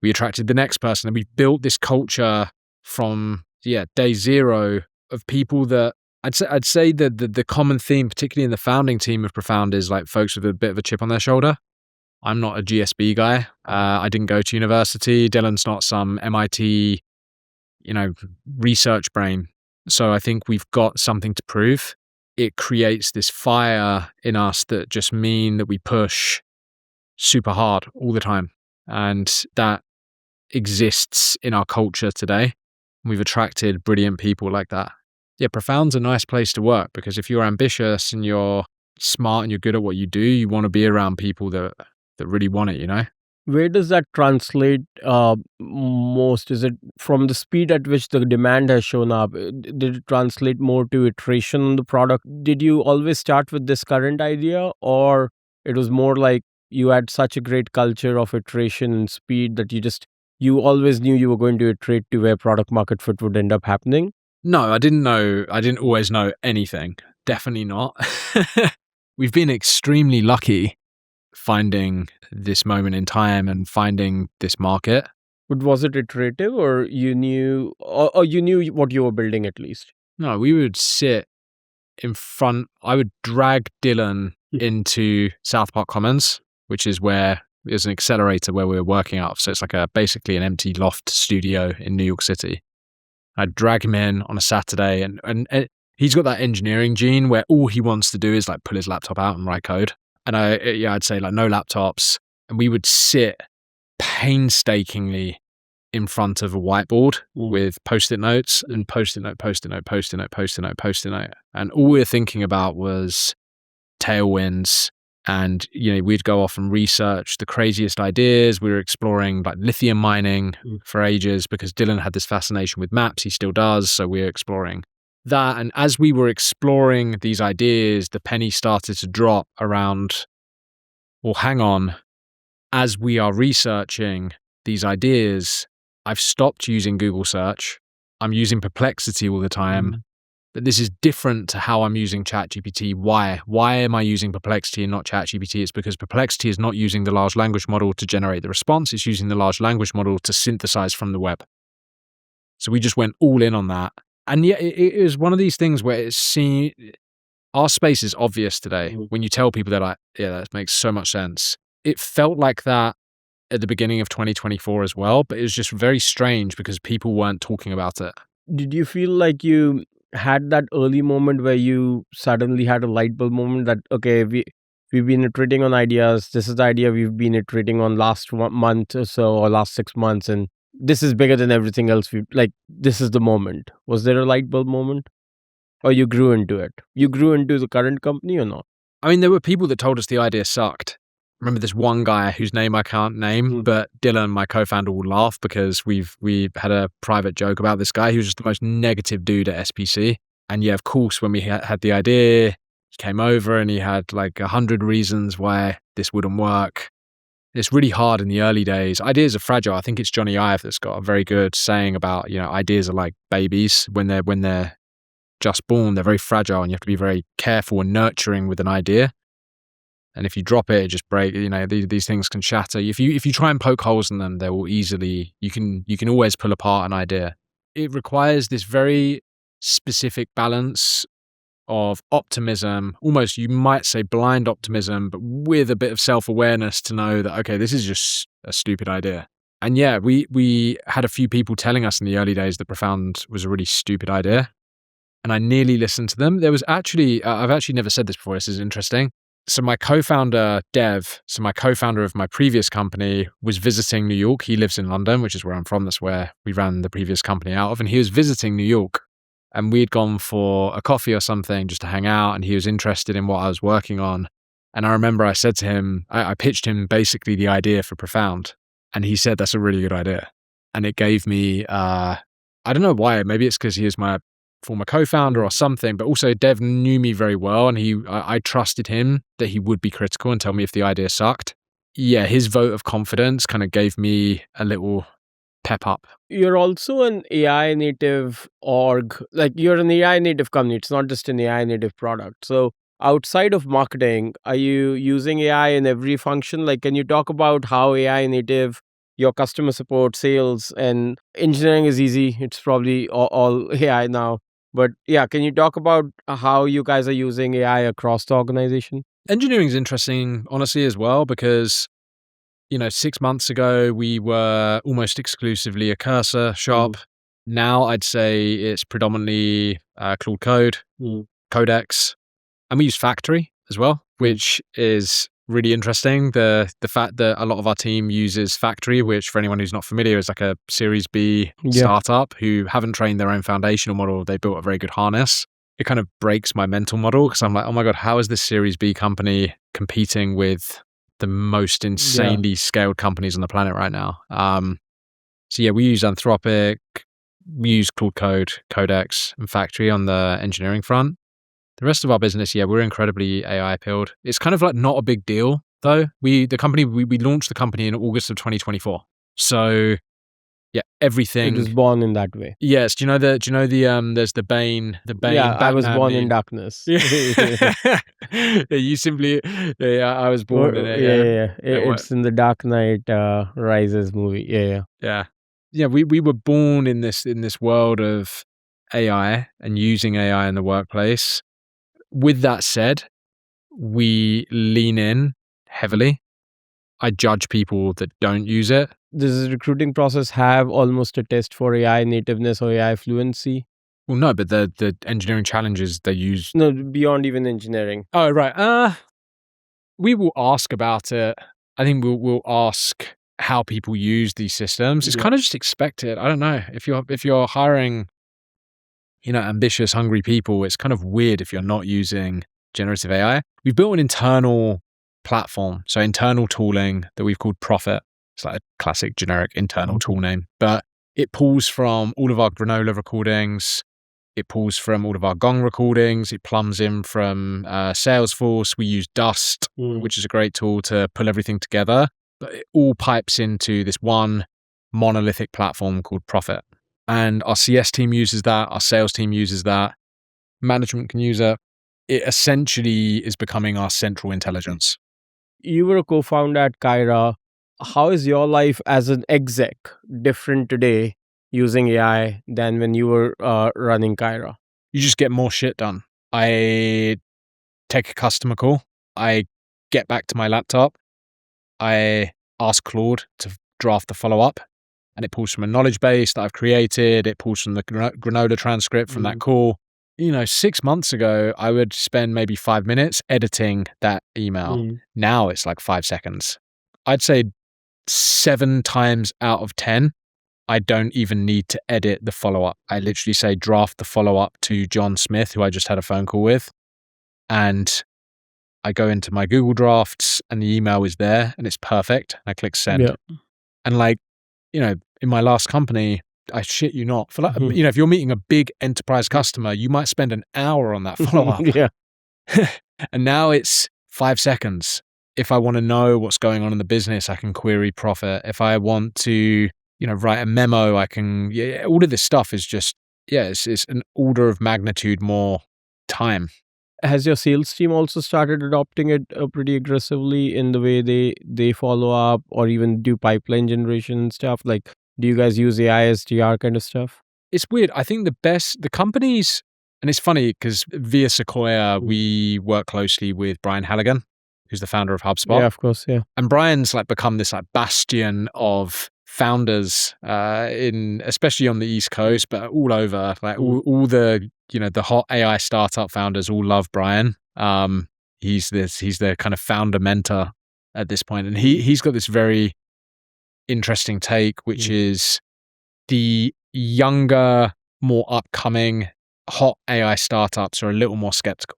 we attracted the next person, and we built this culture from day 0 of people that I'd say that the common theme, particularly in the founding team of Profound, is like folks with a bit of a chip on their shoulder. I'm not a GSB guy. I didn't go to university. Dylan's not some MIT, research brain. So I think we've got something to prove. It creates this fire in us that just mean that we push super hard all the time. And that exists in our culture today. We've attracted brilliant people like that. Yeah, Profound's a nice place to work because if you're ambitious and you're smart and you're good at what you do, you want to be around people that really want it, Where does that translate most? Is it from the speed at which the demand has shown up? Did it translate more to iteration on the product? Did you always start with this current idea, or it was more like you had such a great culture of iteration and speed that you always knew you were going to iterate to where product market fit would end up happening? No, I didn't know. I didn't always know anything. Definitely not. We've been extremely lucky finding this moment in time and finding this market. But was it iterative, or you knew what you were building at least? No, we would sit in front. I would drag Dylan into South Park Commons, which is where there's an accelerator where we were working out of. So it's like basically an empty loft studio in New York City. I'd drag him in on a Saturday and he's got that engineering gene where all he wants to do is like pull his laptop out and write code. And I'd say like no laptops. And we would sit painstakingly in front of a whiteboard with post-it notes and post-it note. And all we were thinking about was tailwinds. And, we'd go off and research the craziest ideas. We were exploring like lithium mining for ages because Dylan had this fascination with maps. He still does. So we were exploring that. And as we were exploring these ideas, the penny started to drop around, well, hang on, as we are researching these ideas, I've stopped using Google search. I'm using Perplexity all the time. But this is different to how I'm using ChatGPT. Why? Why am I using Perplexity and not ChatGPT? It's because Perplexity is not using the large language model to generate the response. It's using the large language model to synthesize from the web. So we just went all in on that. And yet it is one of these things where our space is obvious today. When you tell people, they're like, yeah, that makes so much sense. It felt like that at the beginning of 2024 as well, but it was just very strange because people weren't talking about it. Did you feel like you had that early moment where you suddenly had a light bulb moment that, okay, we've been iterating on ideas. This is the idea we've been iterating on last month or so, or last 6 months. And this is bigger than everything else. This is the moment. Was there a light bulb moment? Or you grew into it? You grew into the current company or not? I mean, there were people that told us the idea sucked. I remember this one guy whose name I can't name, but Dylan, my co-founder, will laugh because we've had a private joke about this guy. He was just the most negative dude at SPC. And yeah, of course, when we had the idea, he came over and he had like 100 reasons why this wouldn't work. It's really hard in the early days. Ideas are fragile. I think it's Johnny Ive that's got a very good saying about, ideas are like babies. When they're just born, they're very fragile and you have to be very careful and nurturing with an idea. And if you drop it, it just breaks. These things can shatter. If you try and poke holes in them, they will easily. You can always pull apart an idea. It requires this very specific balance of optimism, almost you might say blind optimism, but with a bit of self-awareness to know that, okay, this is just a stupid idea. And yeah, we had a few people telling us in the early days that Profound was a really stupid idea. And I nearly listened to them. There was actually, I've actually never said this before, this is interesting. So my co-founder, Dev, my co-founder of my previous company, was visiting New York. He lives in London, which is where I'm from. That's where we ran the previous company out of. And he was visiting New York. And we'd gone for a coffee or something just to hang out. And he was interested in what I was working on. And I remember I said to him, I pitched him basically the idea for Profound. And he said, that's a really good idea. And it gave me, I don't know why, maybe it's because he was my former co-founder or something, but also Dev knew me very well, and I trusted him that he would be critical and tell me if the idea sucked. Yeah, his vote of confidence kind of gave me a little pep up. You're also an AI native org, like you're an AI native company. It's not just an AI native product. So outside of marketing, are you using AI in every function? Like, can you talk about how AI native your customer support, sales, and engineering is easy? It's probably all AI now. But yeah, can you talk about how you guys are using AI across the organization? Engineering is interesting, honestly, as well, because 6 months ago, we were almost exclusively a cursor shop. Now I'd say it's predominantly Claude Code, Codex, and we use Factory as well, which is really interesting. The fact that a lot of our team uses Factory, which for anyone who's not familiar is like a Series B startup who haven't trained their own foundational model. They built a very good harness. It kind of breaks my mental model because I'm like, oh my God, how is this Series B company competing with the most insanely scaled companies on the planet right now? So yeah, we use Anthropic, we use Claude Code, Codex, and Factory on the engineering front. The rest of our business, yeah, we're incredibly AI pilled. It's kind of like not a big deal though. We launched the company in August of 2024. So yeah, everything. It was born in that way. Yes. Do you know there's the Bane. Yeah, I was Batman born meme. in darkness. Yeah. You simply, I was born in it. Yeah. It's in the Dark Knight Rises movie. Yeah. We were born in this world of AI and using AI in the workplace. With that said, we lean in heavily. I judge people that don't use it. Does the recruiting process have almost a test for AI nativeness or AI fluency? Well, no, but the engineering challenges they use. No, beyond even engineering. Oh, right. We will ask about it. I think we'll ask how people use these systems. It's kind of just expected. I don't know. If you're hiring, ambitious, hungry people, it's kind of weird if you're not using generative AI. We've built an internal platform, so internal tooling that we've called Profit. It's like a classic generic internal tool name, but it pulls from all of our granola recordings. It pulls from all of our Gong recordings. It plumbs in from Salesforce. We use Dust, which is a great tool to pull everything together. But it all pipes into this one monolithic platform called Profit. And our CS team uses that. Our sales team uses that. Management can use it. It essentially is becoming our central intelligence. You were a co-founder at Kyra. How is your life as an exec different today using AI than when you were running Kyra? You just get more shit done. I take a customer call. I get back to my laptop. I ask Claude to draft the follow-up, and it pulls from a knowledge base that I've created. It pulls from the granola transcript from that call. 6 months ago, I would spend maybe 5 minutes editing that email. Now it's like 5 seconds. I'd say 7 times out of 10, I don't even need to edit the follow-up. I literally say draft the follow-up to John Smith, who I just had a phone call with. And I go into my Google Drafts and the email is there and it's perfect. I click send. Yeah. And in my last company, I shit you not. For if you're meeting a big enterprise customer, you might spend an hour on that follow-up. And now it's 5 seconds. If I want to know what's going on in the business, I can query Profit. If I want to, write a memo, I can, all of this stuff is just, it's an order of magnitude more time. Has your sales team also started adopting it pretty aggressively in the way they follow up or even do pipeline generation and stuff? Like, do you guys use AI SDR kind of stuff? It's weird. I think the companies, and it's funny because via Sequoia, we work closely with Brian Halligan, who's the founder of HubSpot. Yeah, of course. Yeah. And Brian's like become this like bastion of founders especially on the East Coast, but all over, like all the, the hot AI startup founders all love Brian. He's their kind of founder mentor at this point. And he's got this very interesting take, which is the younger, more upcoming hot AI startups are a little more skeptical.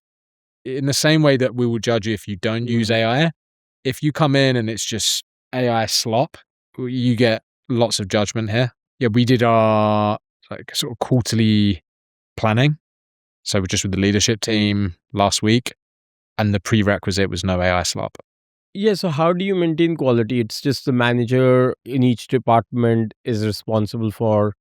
In the same way that we will judge you if you don't use AI, if you come in and it's just AI slop, you get lots of judgment here. Yeah, we did our like sort of quarterly planning. So we're just with the leadership team last week, and the prerequisite was no AI slop. Yeah, so how do you maintain quality? It's just the manager in each department is responsible for,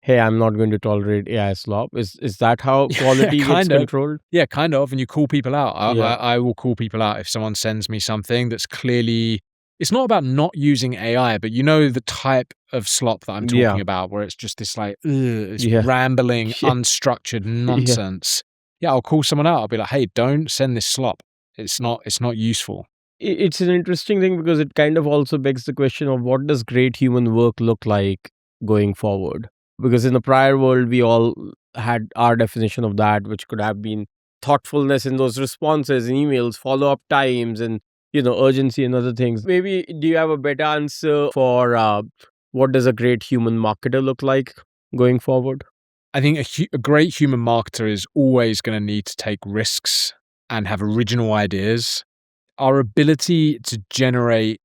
hey, I'm not going to tolerate AI slop. Is that how quality gets controlled? Yeah, kind of. And you call people out. Yeah. I will call people out if someone sends me something that's clearly, it's not about not using AI, but the type of slop that I'm talking about, where it's just this like, it's rambling, unstructured nonsense. Yeah, I'll call someone out. I'll be like, hey, don't send this slop. It's not useful. It's an interesting thing because it kind of also begs the question of what does great human work look like going forward? Because in the prior world, we all had our definition of that, which could have been thoughtfulness in those responses and emails, follow-up times, and urgency and other things. Maybe do you have a better answer for what does a great human marketer look like going forward? I think a great human marketer is always going to need to take risks and have original ideas. Our ability to generate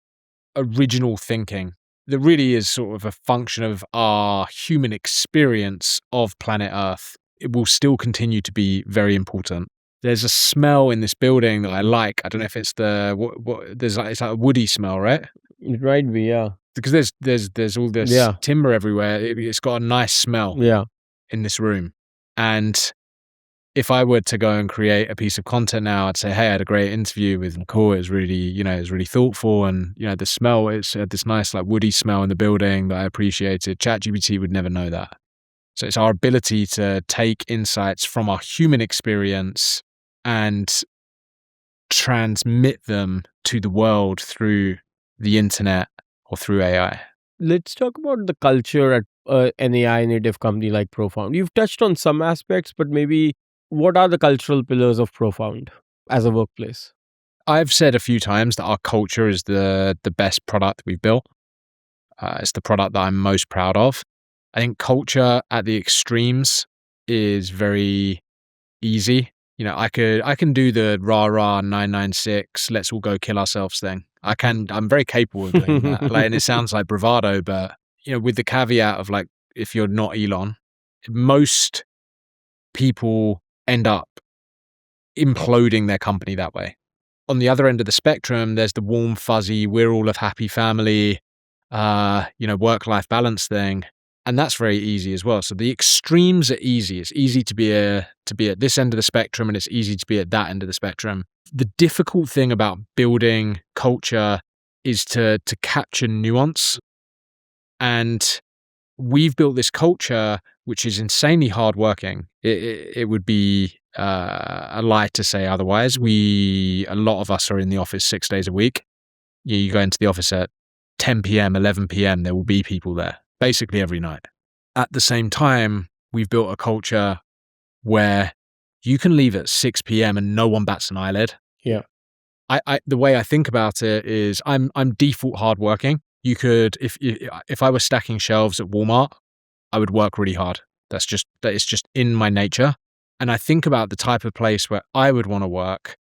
original thinking that really is sort of a function of our human experience of planet Earth, it will still continue to be very important. There's a smell in this building that I like. I don't know if it's it's like a woody smell, right? It might be, yeah. Because there's all this timber everywhere. It's got a nice smell in this room. And if I were to go and create a piece of content now, I'd say, hey, I had a great interview with Nicole. It was really, it was really thoughtful. And, the smell, it's this nice like woody smell in the building that I appreciated. ChatGPT would never know that. So it's our ability to take insights from our human experience and transmit them to the world through the internet or through AI. Let's talk about the culture at an AI native company like Profound. You've touched on some aspects, but maybe what are the cultural pillars of Profound as a workplace? I've said a few times that our culture is the best product we've built. It's the product that I'm most proud of. I think culture at the extremes is very easy. I can do the rah 996, let's all go kill ourselves thing. I'm very capable of doing that. And it sounds like bravado, but with the caveat of like, if you're not Elon, most people end up imploding their company that way. On the other end of the spectrum, there's the warm, fuzzy, we're all a happy family, work-life balance thing. And that's very easy as well. So the extremes are easy. It's easy to be at this end of the spectrum, and it's easy to be at that end of the spectrum. The difficult thing about building culture is to capture nuance. And we've built this culture which is insanely hardworking. It would be a lie to say otherwise. A lot of us are in the office 6 days a week. You go into the office at 10 p.m., 11 p.m., there will be people there, basically every night. At the same time, we've built a culture where you can leave at 6 p.m. and no one bats an eyelid. Yeah. The way I think about it is I'm default hardworking. You could, if I was stacking shelves at Walmart, I would work really hard. It's just in my nature. And I think about the type of place where I would want to work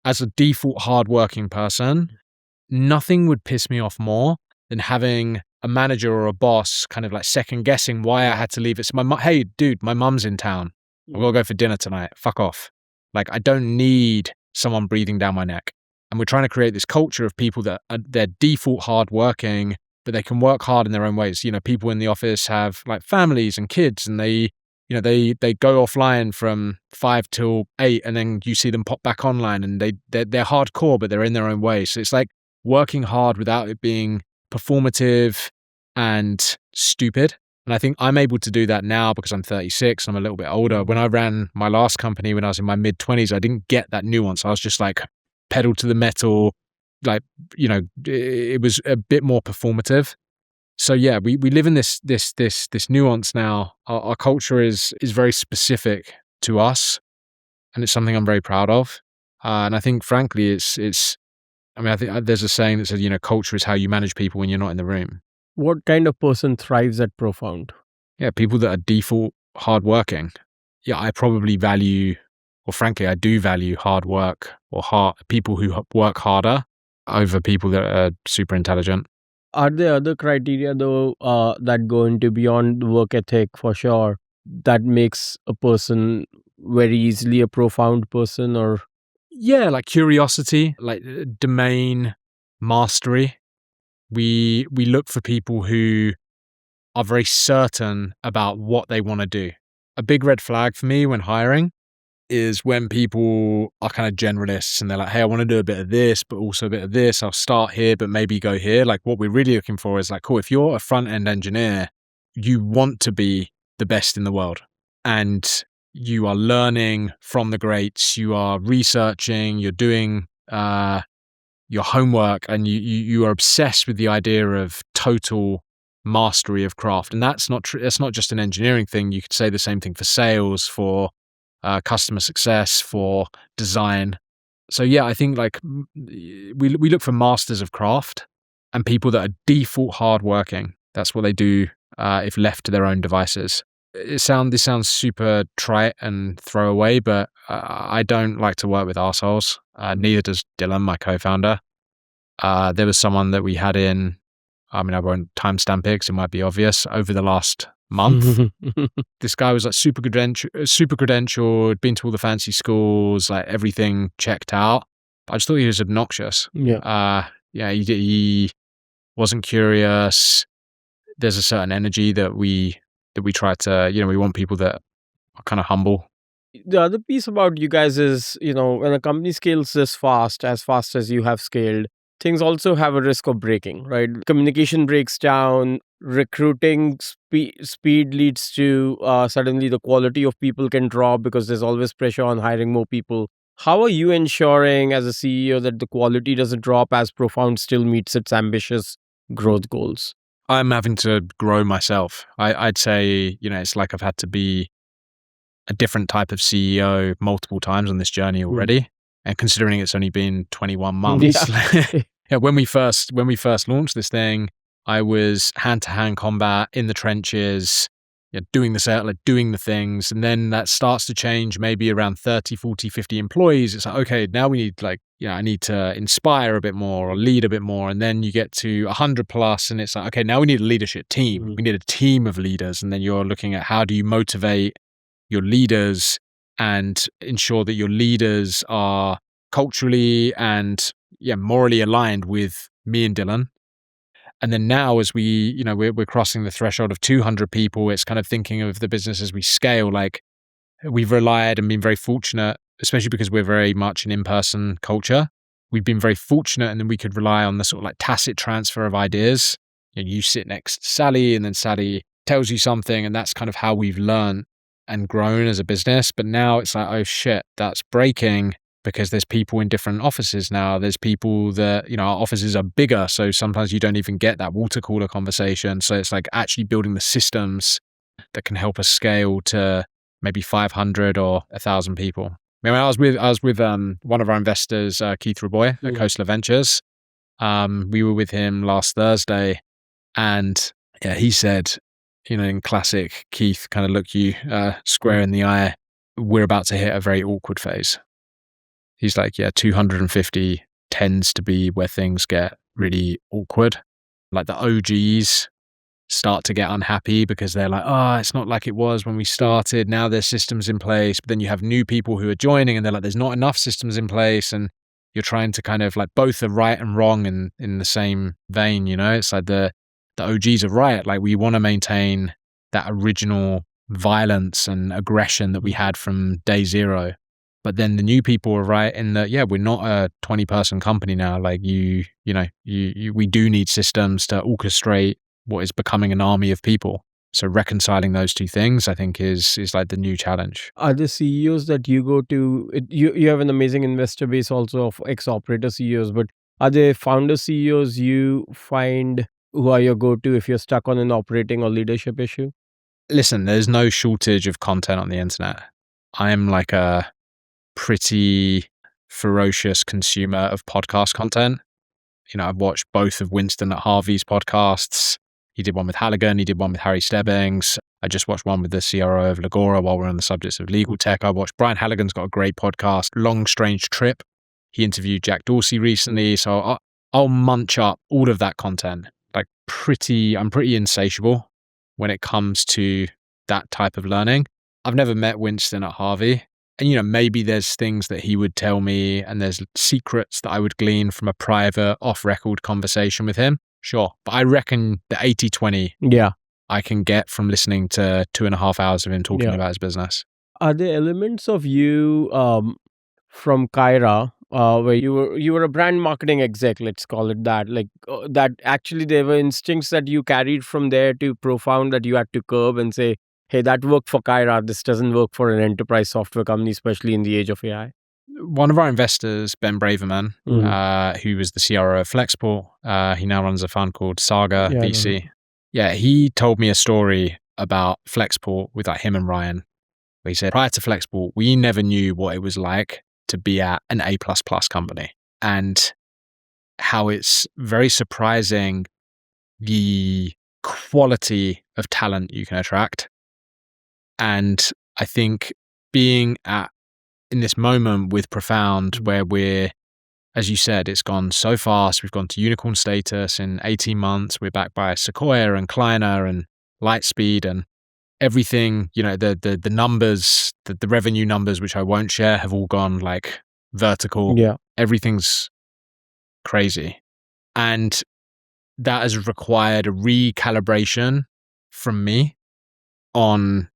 as a default hardworking person. Nothing would piss me off more than having a manager or a boss kind of like second guessing why I had to leave it. So hey, dude, my mum's in town. I've got to go for dinner tonight. Fuck off. Like, I don't need someone breathing down my neck. And we're trying to create this culture of people that they're default hardworking, but they can work hard in their own ways. People in the office have like families and kids, and they go offline from 5 till 8, and then you see them pop back online, and they're hardcore, but they're in their own way. So it's like working hard without it being performative and stupid. And I think I'm able to do that now because I'm 36, I'm a little bit older. When I ran my last company when I was in my mid-20s, I didn't get that nuance. I was just like pedal to the metal, like, it was a bit more performative. So yeah, we live in this nuance now. Our culture is very specific to us, and it's something I'm very proud of. And I think, frankly, it's. I mean, I think there's a saying that says, culture is how you manage people when you're not in the room. What kind of person thrives at Profound? Yeah, people that are default hardworking. Yeah, I probably value, or frankly, I do value hard work or people who work harder over people that are super intelligent. Are there other criteria though that go into beyond work ethic for sure that makes a person very easily a profound person? Or Yeah, like curiosity, like domain mastery. We look for people who are very certain about what they want to do. A big red flag for me when hiring is when people are kind of generalists and they're like, hey, I want to do a bit of this, but also a bit of this. I'll start here, but maybe go here. Like, what we're really looking for is like, cool, if you're a front-end engineer, you want to be the best in the world. And you are learning from the greats, you are researching, you're doing your homework, and you are obsessed with the idea of total mastery of craft. And that's not that's not just an engineering thing. You could say the same thing for sales, for customer success, for design. So yeah, I think like we look for masters of craft and people that are default hardworking. That's what they do if left to their own devices. This sounds super trite and throwaway, but I don't like to work with arseholes. Neither does Dylan, my co-founder. There was someone that we had in, I mean, I won't timestamp it because it might be obvious, over the last month. This guy was like super credentialed, been to all the fancy schools, like everything checked out. I just thought he was obnoxious. Yeah. He wasn't curious. There's a certain energy that we try to, we want people that are kind of humble. The other piece about you guys is, when a company scales this fast as you have scaled, things also have a risk of breaking, right? Communication breaks down, recruiting speed leads to suddenly the quality of people can drop because there's always pressure on hiring more people. How are you ensuring as a CEO that the quality doesn't drop as Profound still meets its ambitious growth goals? I'm having to grow myself. I'd say, it's like I've had to be a different type of CEO multiple times on this journey already. And considering it's only been 21 months, when we first launched this thing, I was hand-to-hand combat in the trenches, doing the things. And then that starts to change maybe around 30, 40, 50 employees. It's like, okay, now we need I need to inspire a bit more or lead a bit more. And then you get to 100 plus and it's like, okay, now we need a leadership team. We need a team of leaders. And then you're looking at how do you motivate your leaders and ensure that your leaders are culturally and morally aligned with me and Dylan. And then now as we're crossing the threshold of 200 people, it's kind of thinking of the business as we scale. Like we've relied and been very fortunate, especially because we're very much an in-person culture. We've been very fortunate and then we could rely on the sort of like tacit transfer of ideas. You sit next to Sally and then Sally tells you something, and that's kind of how we've learned and grown as a business. But now it's like, oh shit, that's breaking because there's people in different offices now. There's people that, our offices are bigger. So sometimes you don't even get that water cooler conversation. So it's like actually building the systems that can help us scale to maybe 500 or 1,000 people. I mean, I was with one of our investors, Keith Raboy at Coastal Ventures. We were with him last Thursday and he said, in classic Keith kind of look you square in the eye, we're about to hit a very awkward phase. He's like, 250 tends to be where things get really awkward. Like the OGs start to get unhappy because they're like, oh, it's not like it was when we started. Now there's systems in place. But then you have new people who are joining and they're like, there's not enough systems in place. And you're trying to kind of like both are right and wrong in the same vein, It's like the OGs are right. Like we want to maintain that original violence and aggression that we had from day zero. But then the new people are right in that, we're not a 20-person company now. Like we do need systems to orchestrate what is becoming an army of people. So reconciling those two things, I think, is like the new challenge. Are the CEOs that you go to, you have an amazing investor base also of ex-operator CEOs, but are there founder CEOs you find who are your go-to if you're stuck on an operating or leadership issue? Listen, there's no shortage of content on the internet. I am like a pretty ferocious consumer of podcast content. I've watched both of Winston at Harvey's podcasts. He did one with Halligan. He did one with Harry Stebbings. I just watched one with the CRO of Legora while we're on the subject of legal tech. I watched Brian Halligan's got a great podcast, Long Strange Trip. He interviewed Jack Dorsey recently. So I'll munch up all of that content. I'm pretty insatiable when it comes to that type of learning. I've never met Winston at Harvey. And, maybe there's things that he would tell me and there's secrets that I would glean from a private off-record conversation with him. Sure. But I reckon the 80-20 I can get from listening to 2.5 hours of him talking about his business. Are there elements of you from Kyra where you were a brand marketing exec, let's call it that, that actually there were instincts that you carried from there to Profound that you had to curb and say, hey, that worked for Kyra, this doesn't work for an enterprise software company, especially in the age of AI? One of our investors, Ben Braverman, who was the CRO of Flexport, he now runs a fund called Saga VC. Yeah, he told me a story about Flexport with him and Ryan. Where he said, prior to Flexport, we never knew what it was like to be at an A++ company, and how it's very surprising the quality of talent you can attract. And I think being in this moment with Profound, where we're, as you said, it's gone so fast. We've gone to unicorn status in 18 months. We're backed by Sequoia and Kleiner and Lightspeed, and everything, the numbers, the revenue numbers, which I won't share, have all gone like vertical. Yeah. Everything's crazy. And that has required a recalibration from me on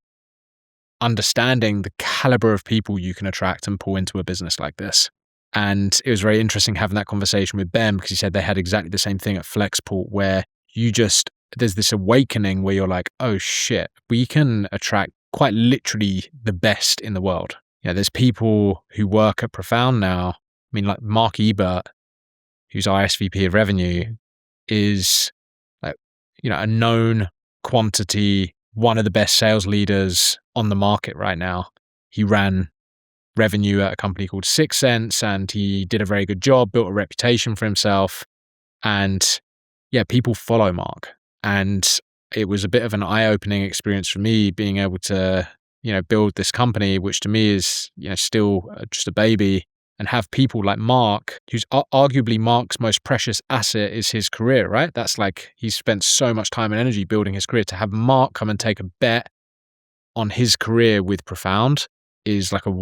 understanding the caliber of people you can attract and pull into a business like this. And it was very interesting having that conversation with Ben, because he said they had exactly the same thing at Flexport, where there's this awakening where you're like, oh shit, we can attract quite literally the best in the world. There's people who work at Profound now. I mean, like Mark Ebert, who's our SVP of revenue, is a known quantity, one of the best sales leaders on the market right now. He ran revenue at a company called 6 Sense, and he did a very good job, built a reputation for himself. And people follow Mark. And it was a bit of an eye-opening experience for me, being able to, build this company, which to me is, still just a baby, and have people like Mark, who's arguably Mark's most precious asset is his career, right? That's like, he's spent so much time and energy building his career. To have Mark come and take a bet on his career with Profound is like it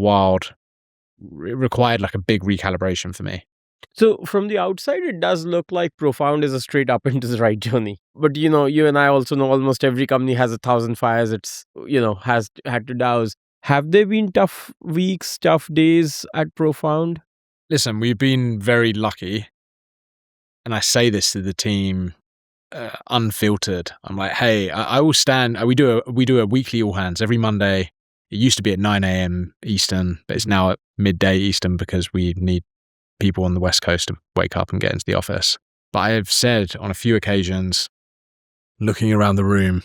required like a big recalibration for me. So from the outside, it does look like Profound is a straight up into the right journey. But, you and I also know almost every company has 1,000 fires it's, has had to douse. Have there been tough weeks, tough days at Profound? Listen, we've been very lucky. And I say this to the team unfiltered. I'm like, hey, I will stand. We do a weekly all hands every Monday. It used to be at 9 a.m. Eastern, but it's now at midday Eastern because we need people on the West Coast to wake up and get into the office. But I have said on a few occasions, looking around the room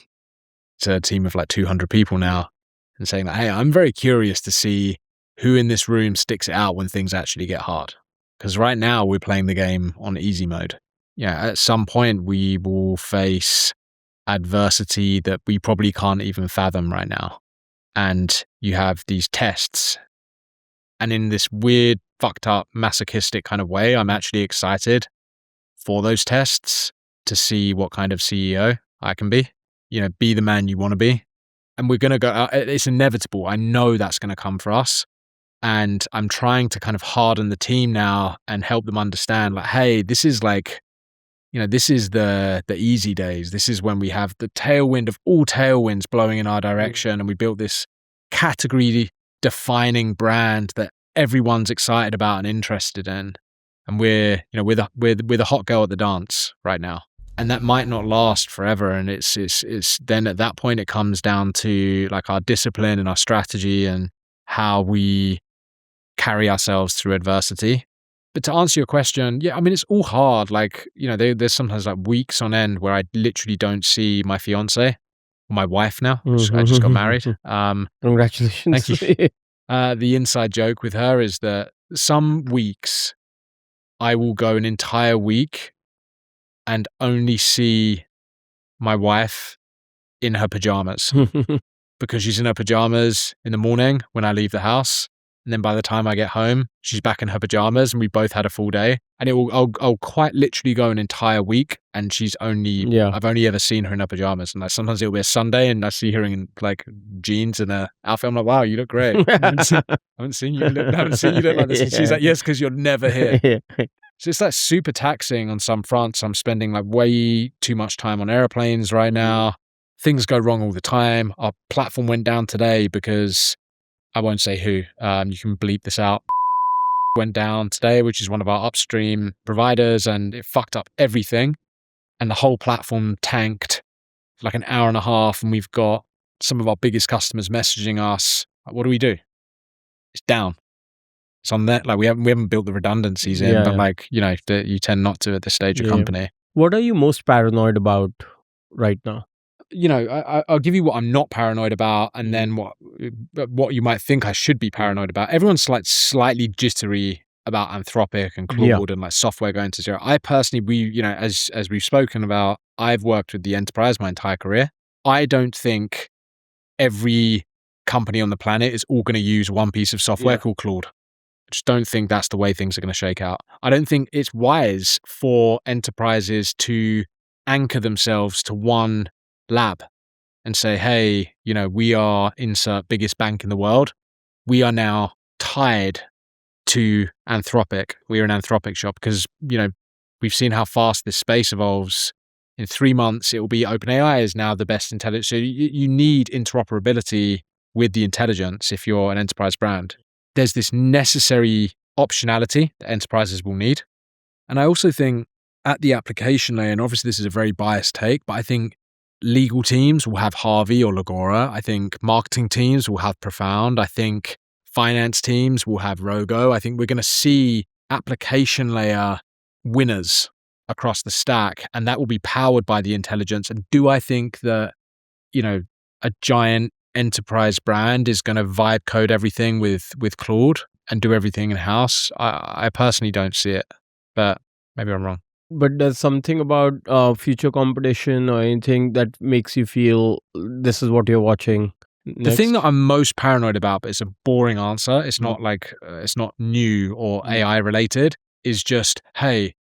to a team of like 200 people now, and saying that, hey, I'm very curious to see who in this room sticks it out when things actually get hard. Because right now we're playing the game on easy mode. At some point we will face adversity that we probably can't even fathom right now. And you have these tests. And in this weird, fucked up, masochistic kind of way, I'm actually excited for those tests to see what kind of CEO I can be. Be the man you want to be. And we're going to go, it's inevitable. I know that's going to come for us. And I'm trying to kind of harden the team now and help them understand, like, hey, this is like, this is the easy days. This is when we have the tailwind of all tailwinds blowing in our direction. And we built this category defining brand that everyone's excited about and interested in. And we're the hot girl at the dance right now. And that might not last forever. And it's then at that point, it comes down to like our discipline and our strategy and how we carry ourselves through adversity. But to answer your question, yeah, I mean, it's all hard. Like, there's sometimes like weeks on end where I literally don't see my fiance, my wife now. I just got married. Congratulations. Thank you. The inside joke with her is that some weeks I will go an entire week and only see my wife in her pajamas because she's in her pajamas in the morning when I leave the house. And then by the time I get home, she's back in her pajamas and we both had a full day. And I'll quite literally go an entire week and I've only ever seen her in her pajamas. And like sometimes it'll be a Sunday and I see her in like jeans and a outfit. I'm like, wow, you look great. I haven't seen you look like this. And she's like, yes, because you're never here. So it's like super taxing on some fronts. I'm spending like way too much time on airplanes right now. Things go wrong all the time. Our platform went down today because I won't say who. You can bleep this out. Went down today, which is one of our upstream providers, and it fucked up everything. And the whole platform tanked for like an hour and a half. And we've got some of our biggest customers messaging us. What do we do? It's down. It's on that. Like we haven't built the redundancies in, but like, you tend not to at this stage of company. What are you most paranoid about right now? I'll give you what I'm not paranoid about, and then what you might think I should be paranoid about. Everyone's like slightly jittery about Anthropic and Claude and like software going to zero. I personally, as we've spoken about, I've worked with the enterprise my entire career. I don't think every company on the planet is all going to use one piece of software called Claude. I just don't think that's the way things are going to shake out. I don't think it's wise for enterprises to anchor themselves to one lab and say, hey, we are insert biggest bank in the world. We are now tied to Anthropic. We are an Anthropic shop because, we've seen how fast this space evolves. In 3 months, it will be OpenAI is now the best intelligence. So you need interoperability with the intelligence if you're an enterprise brand. There's this necessary optionality that enterprises will need. And I also think at the application layer, and obviously this is a very biased take, but I think legal teams will have Harvey or Legora. I think marketing teams will have Profound. I think finance teams will have Rogo. I think we're going to see application layer winners across the stack, and that will be powered by the intelligence. And do I think that, a giant enterprise brand is going to vibe code everything with Claude and do everything in-house? I personally don't see it, but maybe I'm wrong. But there's something about future competition or anything that makes you feel this is what you're watching next? The thing that I'm most paranoid about, but it's a boring answer, it's not like, it's not new or AI related, is just, hey,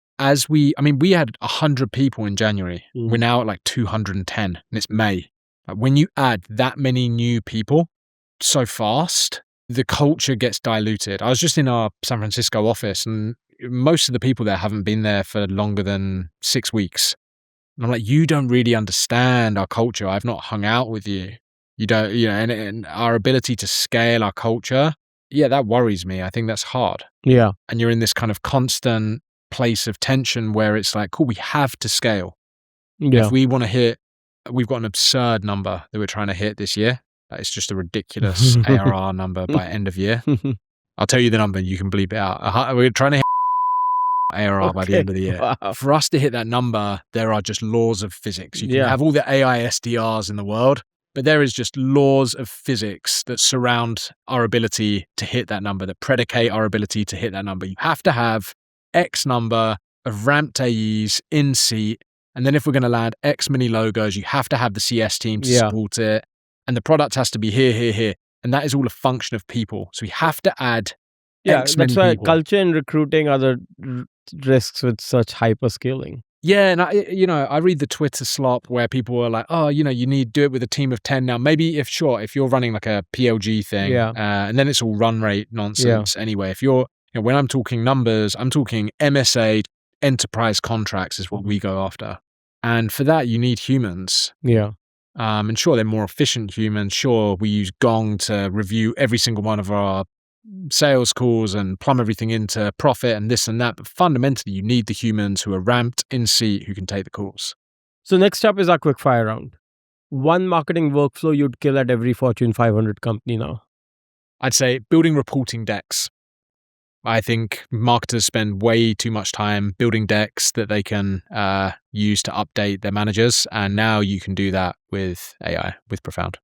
we had 100 people in January. We're now at like 210 and it's May. Like when you add that many new people so fast, the culture gets diluted. I was just in our San Francisco office and most of the people there haven't been there for longer than 6 weeks. And I'm like, you don't really understand our culture. I've not hung out with you. You don't, and our ability to scale our culture, that worries me. I think that's hard. Yeah. And you're in this kind of constant place of tension where it's like, cool, we have to scale. Yeah. If we want to we've got an absurd number that we're trying to hit this year. It's just a ridiculous ARR number by end of year. I'll tell you the number, you can bleep it out. We're trying to hit ARR by the end of the year. Wow. For us to hit that number, there are just laws of physics. You can have all the AI SDRs in the world, but there is just laws of physics that surround our ability to hit that number, that predicate our ability to hit that number. You have to have X number of ramped AEs in seat. And then if we're going to land X many logos, you have to have the CS team to support it. And the product has to be here. And that is all a function of people. So we have to add X many people. That's why culture and recruiting are the risks with such hyperscaling. Yeah, and I read the Twitter slop where people are like, oh, you need to do it with a team of 10 now. Maybe if you're running like a PLG thing, and then it's all run rate nonsense anyway. If you're, when I'm talking numbers, I'm talking MSA enterprise contracts is what we go after. And for that, you need humans. Yeah. And sure, they're more efficient humans. Sure, we use Gong to review every single one of our sales calls and plumb everything into profit and this and that. But fundamentally, you need the humans who are ramped in seat who can take the calls. So next up is our quickfire round. One marketing workflow you'd kill at every Fortune 500 company now. I'd say building reporting decks. I think marketers spend way too much time building decks that they can use to update their managers. And now you can do that with AI, with Profound.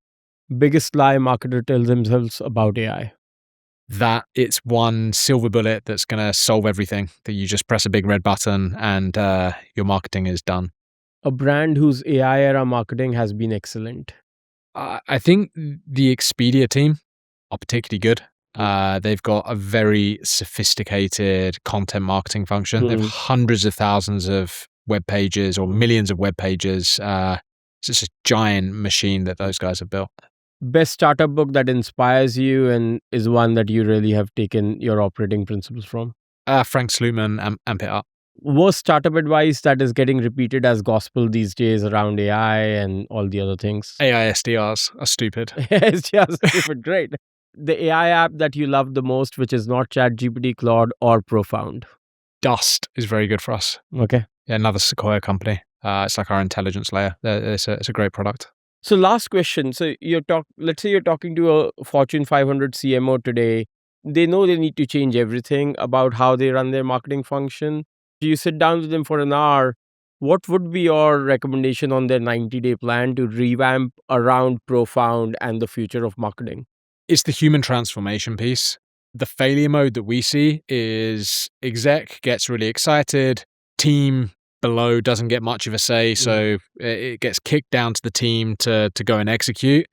Biggest lie marketer tells themselves about AI. That it's one silver bullet that's going to solve everything, that you just press a big red button and your marketing is done. A brand whose AI era marketing has been excellent. I think the Expedia team are particularly good. They've got a very sophisticated content marketing function. They have hundreds of thousands of web pages or millions of web pages. It's just a giant machine that those guys have built. Best startup book that inspires you and is one that you really have taken your operating principles from? Frank Slootman, Amp It Up. Worst startup advice that is getting repeated as gospel these days around AI and all the other things? AI SDRs are stupid. SDRs are stupid, great. The AI app that you love the most, which is not ChatGPT, Claude, or Profound? Dust is very good for us. Okay. Yeah, another Sequoia company. It's like our intelligence layer. It's a great product. So last question. So let's say you're talking to a Fortune 500 CMO today. They know they need to change everything about how they run their marketing function. You sit down with them for an hour. What would be your recommendation on their 90-day plan to revamp around Profound and the future of marketing? It's the human transformation piece. The failure mode that we see is exec gets really excited, team below doesn't get much of a say, so it gets kicked down to the team to go and execute,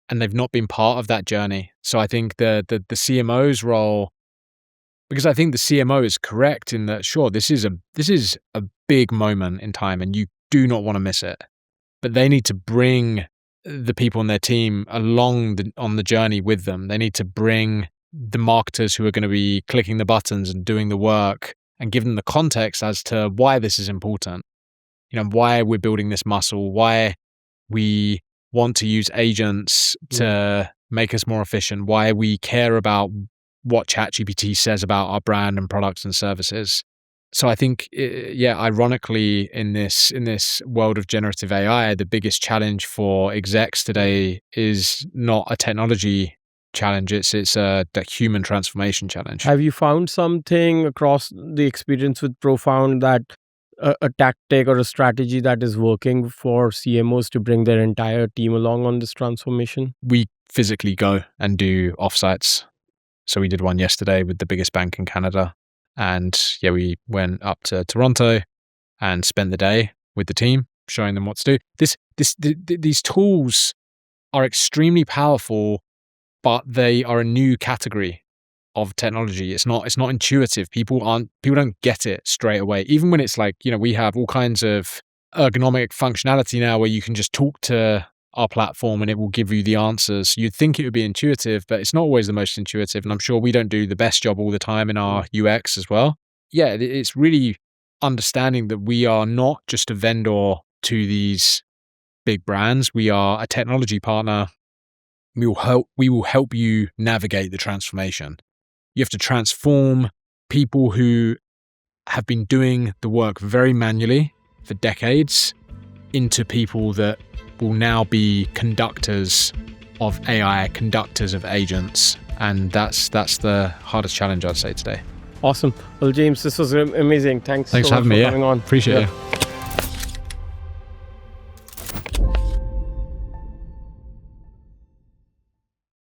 and they've not been part of that journey. So I think the CMO's role, because I think the CMO is correct in that, sure, this is a big moment in time and you do not want to miss it, but they need to bring the people on their team along on the journey with them. They need to bring the marketers who are going to be clicking the buttons and doing the work and give them the context as to why this is important. You know, why we're building this muscle, why we want to use agents to make us more efficient, why we care about what ChatGPT says about our brand and products and services. So I think, ironically, in this world of generative AI, the biggest challenge for execs today is not a technology challenge. It's a human transformation challenge. Have you found something across the experience with Profound that a tactic or a strategy that is working for CMOs to bring their entire team along on this transformation? We physically go and do offsites. So we did one yesterday with the biggest bank in Canada. And we went up to Toronto and spent the day with the team, showing them what to do. These tools are extremely powerful, but they are a new category of technology. It's not intuitive. People don't get it straight away. Even when it's like, we have all kinds of ergonomic functionality now where you can just talk to our platform and it will give you the answers. You'd think it would be intuitive, but it's not always the most intuitive. And I'm sure we don't do the best job all the time in our UX as well. Yeah, it's really understanding that we are not just a vendor to these big brands. We are a technology partner. We will help you navigate the transformation. You have to transform people who have been doing the work very manually for decades into people that will now be conductors of AI, conductors of agents. And that's the hardest challenge I'd say today. Awesome. Well, James, this was amazing. Thanks for having me. Coming on. Appreciate it.